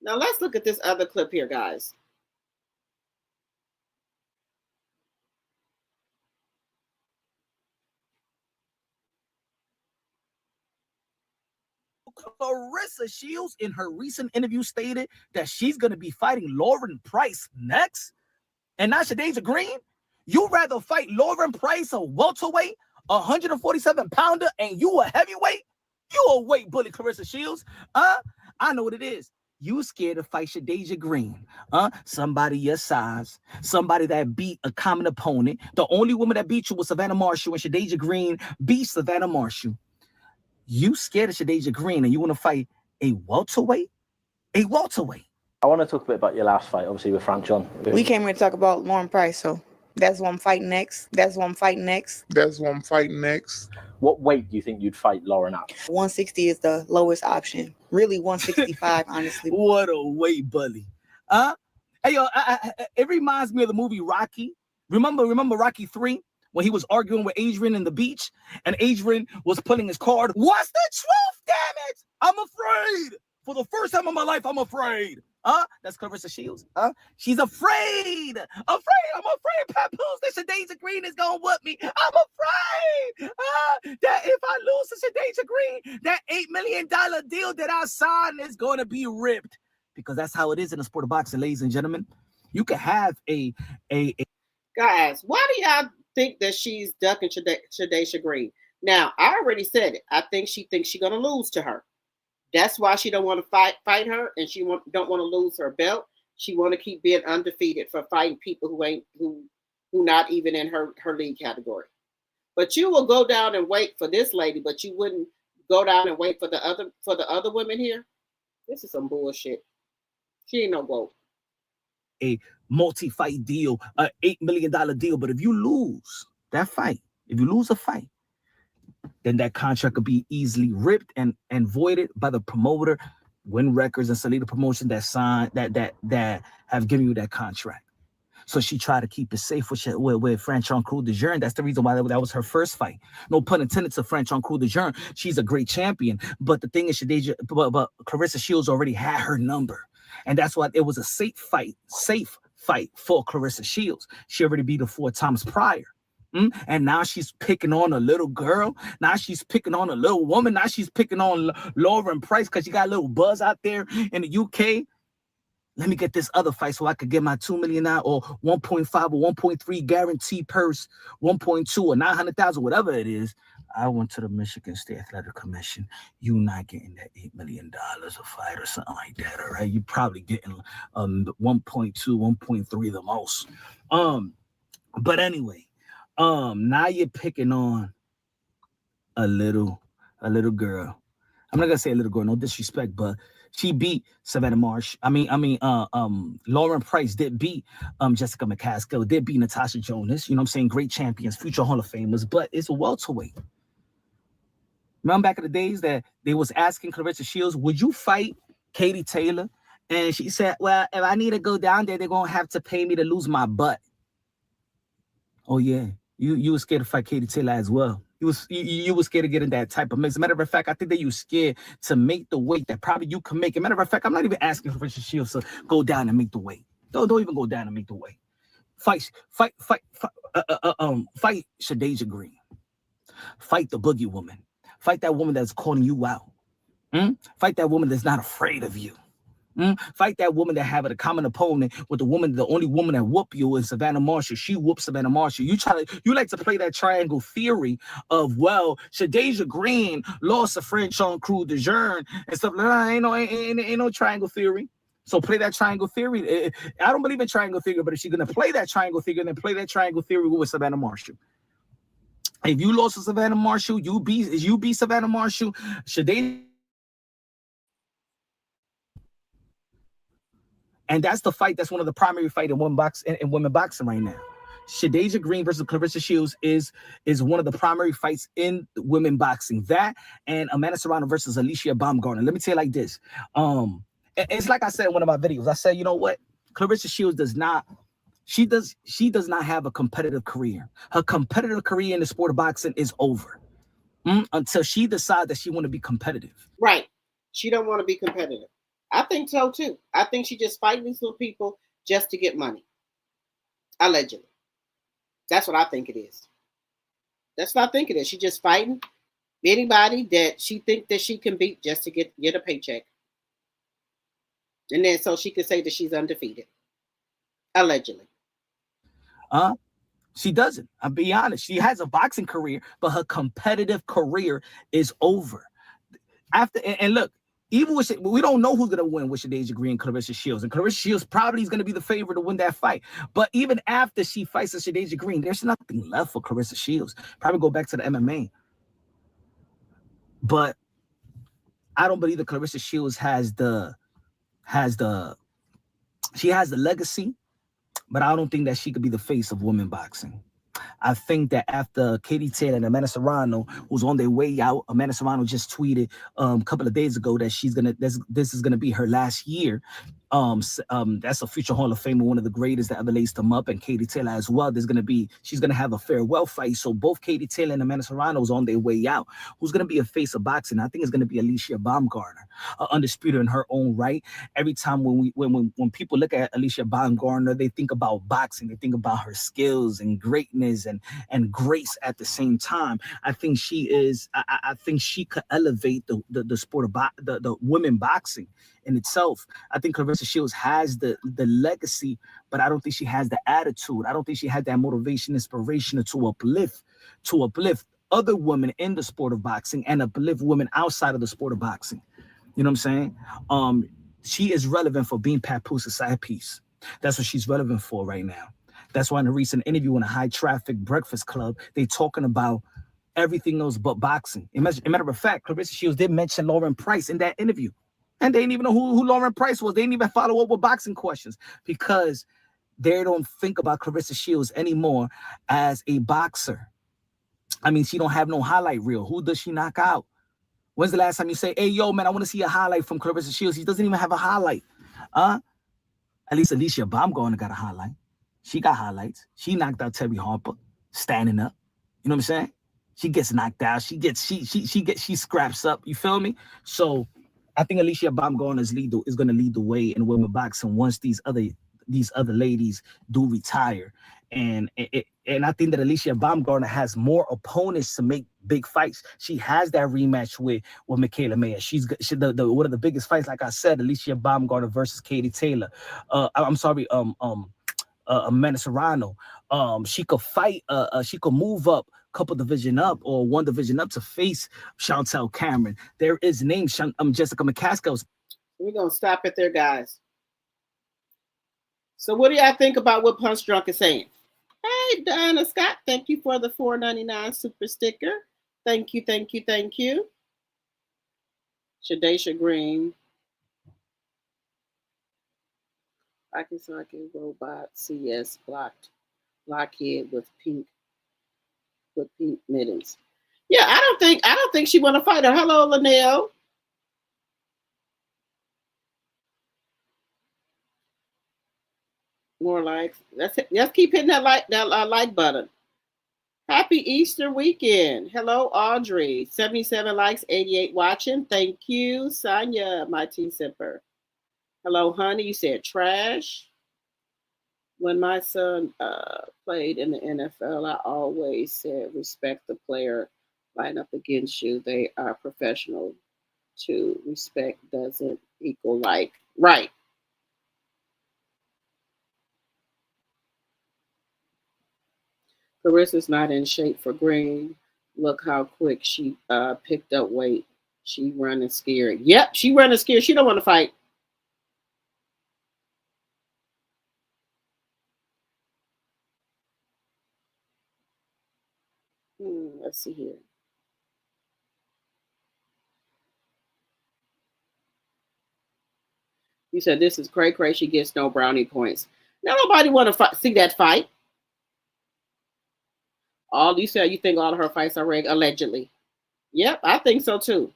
Now let's look at this other clip here, guys. Claressa Shields in her recent interview stated that she's going to be fighting Lauren Price next and not Shadeja Green? You'd rather fight Lauren Price, a welterweight, 147-pounder, and you a heavyweight? You a weight bully, Claressa Shields. I know what it is. You scared to fight Shadeja Green. Somebody your size, somebody that beat a common opponent. The only woman that beat you was Savannah Marshall, and Shadeja Green beat Savannah Marshall. You scared of Shadeja Green, and you want to fight a welterweight? A welterweight. I want to talk a bit about your last fight, obviously, with Frank John. We came here to talk about Lauren Price, so that's what I'm fighting next. That's what I'm fighting next. That's what I'm fighting next. What weight do you think you'd fight Lauren at? 160 is the lowest option. Really, 165, honestly. What a weight bully. Hey, yo, it reminds me of the movie Rocky. Remember Rocky 3? When he was arguing with Adrian in the beach, and Adrian was pulling his card. What's the truth, damn it? I'm afraid. For the first time in my life, I'm afraid. That's Claressa Shields. She's afraid. I'm afraid Papoose that Shadeja Green is gonna whoop me. I'm afraid that if I lose to Shadeja Green, that $8 million deal that I signed is gonna be ripped. Because that's how it is in the sport of boxing, ladies and gentlemen. You can have a Guys, why do y'all think that she's ducking Shadeja Green? Now, I already said it. I think she thinks she's gonna lose to her. That's why she don't want to fight her, and she don't want to lose her belt. She want to keep being undefeated for fighting people who not even in her league category. But you will go down and wait for this lady, but you wouldn't go down and wait for the other women here. This is some bullshit. She ain't no goat. A multi-fight deal, an $8 million deal. But if you lose that fight, if you lose a fight, then that contract could be easily ripped and voided by the promoter, Win Records and Salida Promotion that signed that have given you that contract. So she tried to keep it safe with Franchon Crew de Jeune. That's the reason why that was her first fight. No pun intended to Franchon Crew de Jeune. She's a great champion. But the thing is, but Claressa Shields already had her number. And that's why it was a safe fight for Claressa Shields. She already beat her 4 times prior. And now she's picking on a little girl. Now she's picking on a little woman. Now she's picking on Lauren Price because she got a little buzz out there in the UK. Let me get this other fight so I could get my $2 million or 1.5 or 1.3 guarantee purse, 1.2 or 900,000, whatever it is. I went to the Michigan State Athletic Commission. You not getting that $8 million a fight or something like that, all right? You probably getting 1.2, 1.3 the most. But anyway. Now you're picking on a little girl. I'm not gonna say a little girl, no disrespect, but she beat Savannah Marsh. Lauren Price did beat Jessica McCaskill, did beat Natasha Jonas. You know what I'm saying? Great champions, future Hall of Famers, but it's a welterweight. Remember back in the days that they was asking Claressa Shields, would you fight Katie Taylor? And she said, well, if I need to go down there, they're gonna have to pay me to lose my butt. Oh yeah. You were scared to fight Katie Taylor as well. You were scared to get in that type of mix. As a matter of fact, I think that you scared to make the weight that probably you can make. As a matter of fact, I'm not even asking for Claressa Shields to go down and make the weight. Don't even go down and make the weight. Fight Shadeja Green. Fight the boogie woman. Fight that woman that's calling you out. Fight that woman that's not afraid of you. Fight that woman that have a common opponent with the only woman that whoop you is Savannah Marshall. She whoops Savannah Marshall. You like to play that triangle theory of, well, Shadeja Green lost to Franchon Crew de Jeune and stuff like that. Ain't no triangle theory. So play that triangle theory. I don't believe in triangle theory, but if she's gonna play that triangle theory, then play that triangle theory with Savannah Marshall. If you lost to Savannah Marshall, you beat Savannah Marshall, Shadeja. And that's the fight. That's one of the primary fight in women boxing right now. Shadeja Green versus Claressa Shields is one of the primary fights in women boxing. That and Amanda Serrano versus Alicia Baumgartner. Let me tell you like this. It's like I said in one of my videos. I said, you know what? Claressa Shields does not have a competitive career. Her competitive career in the sport of boxing is over until she decides that she want to be competitive. Right. She don't want to be competitive. I think so too. I think she just fighting these little people just to get money. Allegedly. That's what I think it is. That's what I think it is. She just fighting Anybody that she think that she can beat just to get a paycheck. And then so she could say that she's undefeated. Allegedly. She doesn't. I'll be honest. She has a boxing career, but her competitive career is over. After and look, even with we don't know who's gonna win with Shadasia Green and Claressa Shields. And Claressa Shields probably is gonna be the favorite to win that fight. But even after she fights with Shadasia Green, there's nothing left for Claressa Shields. Probably go back to the MMA. But I don't believe that Claressa Shields has the legacy, but I don't think that she could be the face of women boxing. I think that after Katie Taylor and Amanda Serrano, who's on their way out, Amanda Serrano just tweeted a couple of days ago that this is gonna be her last year. That's a future Hall of Famer, one of the greatest that ever laced them up, and Katie Taylor as well. She's gonna have a farewell fight. So both Katie Taylor and Amanda Serrano is on their way out. Who's gonna be a face of boxing? I think it's gonna be Alicia Baumgartner, undisputed in her own right. Every time when people look at Alicia Baumgartner, they think about boxing. They think about her skills and greatness and grace at the same time. I think she is. I think she could elevate the sport of the women boxing in itself. I think Claressa Shields has the legacy, but I don't think she has the attitude. I don't think she had that motivation, inspiration to uplift other women in the sport of boxing and uplift women outside of the sport of boxing. You know what I'm saying? She is relevant for being Papoose side piece. That's what she's relevant for right now. That's why in a recent interview in a high traffic breakfast club, they talking about everything else but boxing. As a matter of fact, Claressa Shields did mention Lauren Price in that interview. And they didn't even know who Lauren Price was. They didn't even follow up with boxing questions because they don't think about Claressa Shields anymore as a boxer. I mean, she don't have no highlight reel. Who does she knock out? When's the last time you say, hey, yo, man, I want to see a highlight from Claressa Shields? He doesn't even have a highlight. At least Alicia Baumgartner got a highlight. She got highlights. She knocked out Terry Harper standing up. You know what I'm saying? She gets knocked out. She scraps up. You feel me? So I think Alicia Baumgartner is going to lead the way in women boxing once these other ladies do retire. And I think that Alicia Baumgartner has more opponents to make big fights. She has that rematch with Michaela Mayer. She's the one of the biggest fights, like I said, Alicia Baumgartner versus Katie Taylor. Amanda Serrano. She could fight. She could move up couple division up or one division up to face Chantel Cameron. There is named Jessica McCaskill. We're going to stop it there, guys. So what do y'all think about what Punch Drunk is saying? Hey, Donna Scott, thank you for the $4.99 super sticker. Thank you, thank you, thank you. Shadasia Green. Akisaki Robot CS blockhead with pink mittens. Yeah, I don't think she want to fight her. Hello, Linnell. More likes. Let's keep hitting that like button. Happy Easter weekend. Hello, Audrey. 77 likes, 88 watching. Thank you, Sonia, my tea sipper. Hello, honey. You said trash. When my son played in the NFL, I always said respect the player line up against you. They are professional too. Respect doesn't equal like. Right. Claressa's not in shape for Green. Look how quick she picked up weight. She running scared. Yep, she running scared. She don't want to fight. Let's see here. You said this is cray. She gets no brownie points. Now nobody want to see that fight. All you said you think all of her fights are rigged, allegedly. Yep, I think so too.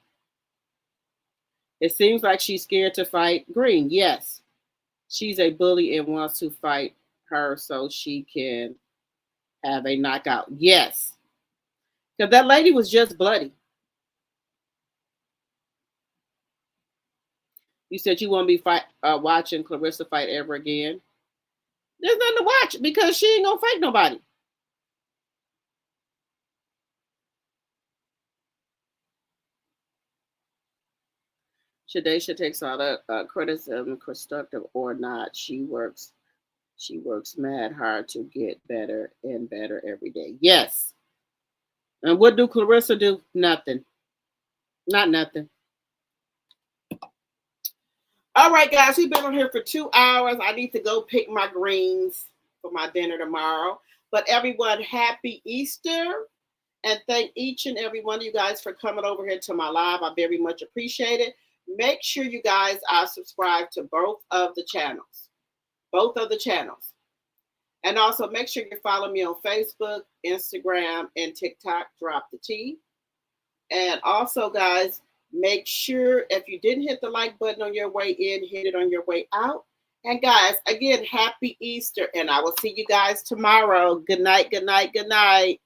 It seems like she's scared to fight Green. Yes, she's a bully and wants to fight her so she can have a knockout. Yes, because that lady was just bloody. You said you won't be watching Claressa fight ever again. There's nothing to watch because she ain't gonna fight nobody. Shadesha takes all the criticism, constructive or not. She works mad hard to get better and better every day. Yes. And what do Claressa do? Nothing. Not nothing. All right, guys, we've been on here for 2 hours. I need to go pick my greens for my dinner tomorrow. But everyone, happy Easter. And thank each and every one of you guys for coming over here to my live. I very much appreciate it. Make sure you guys are subscribed to both of the channels. Both of the channels. And also make sure you follow me on Facebook, Instagram, and TikTok. Drop the T. And also, guys, make sure if you didn't hit the like button on your way in, hit it on your way out. And guys, again, happy Easter. And I will see you guys tomorrow. Good night, good night, good night.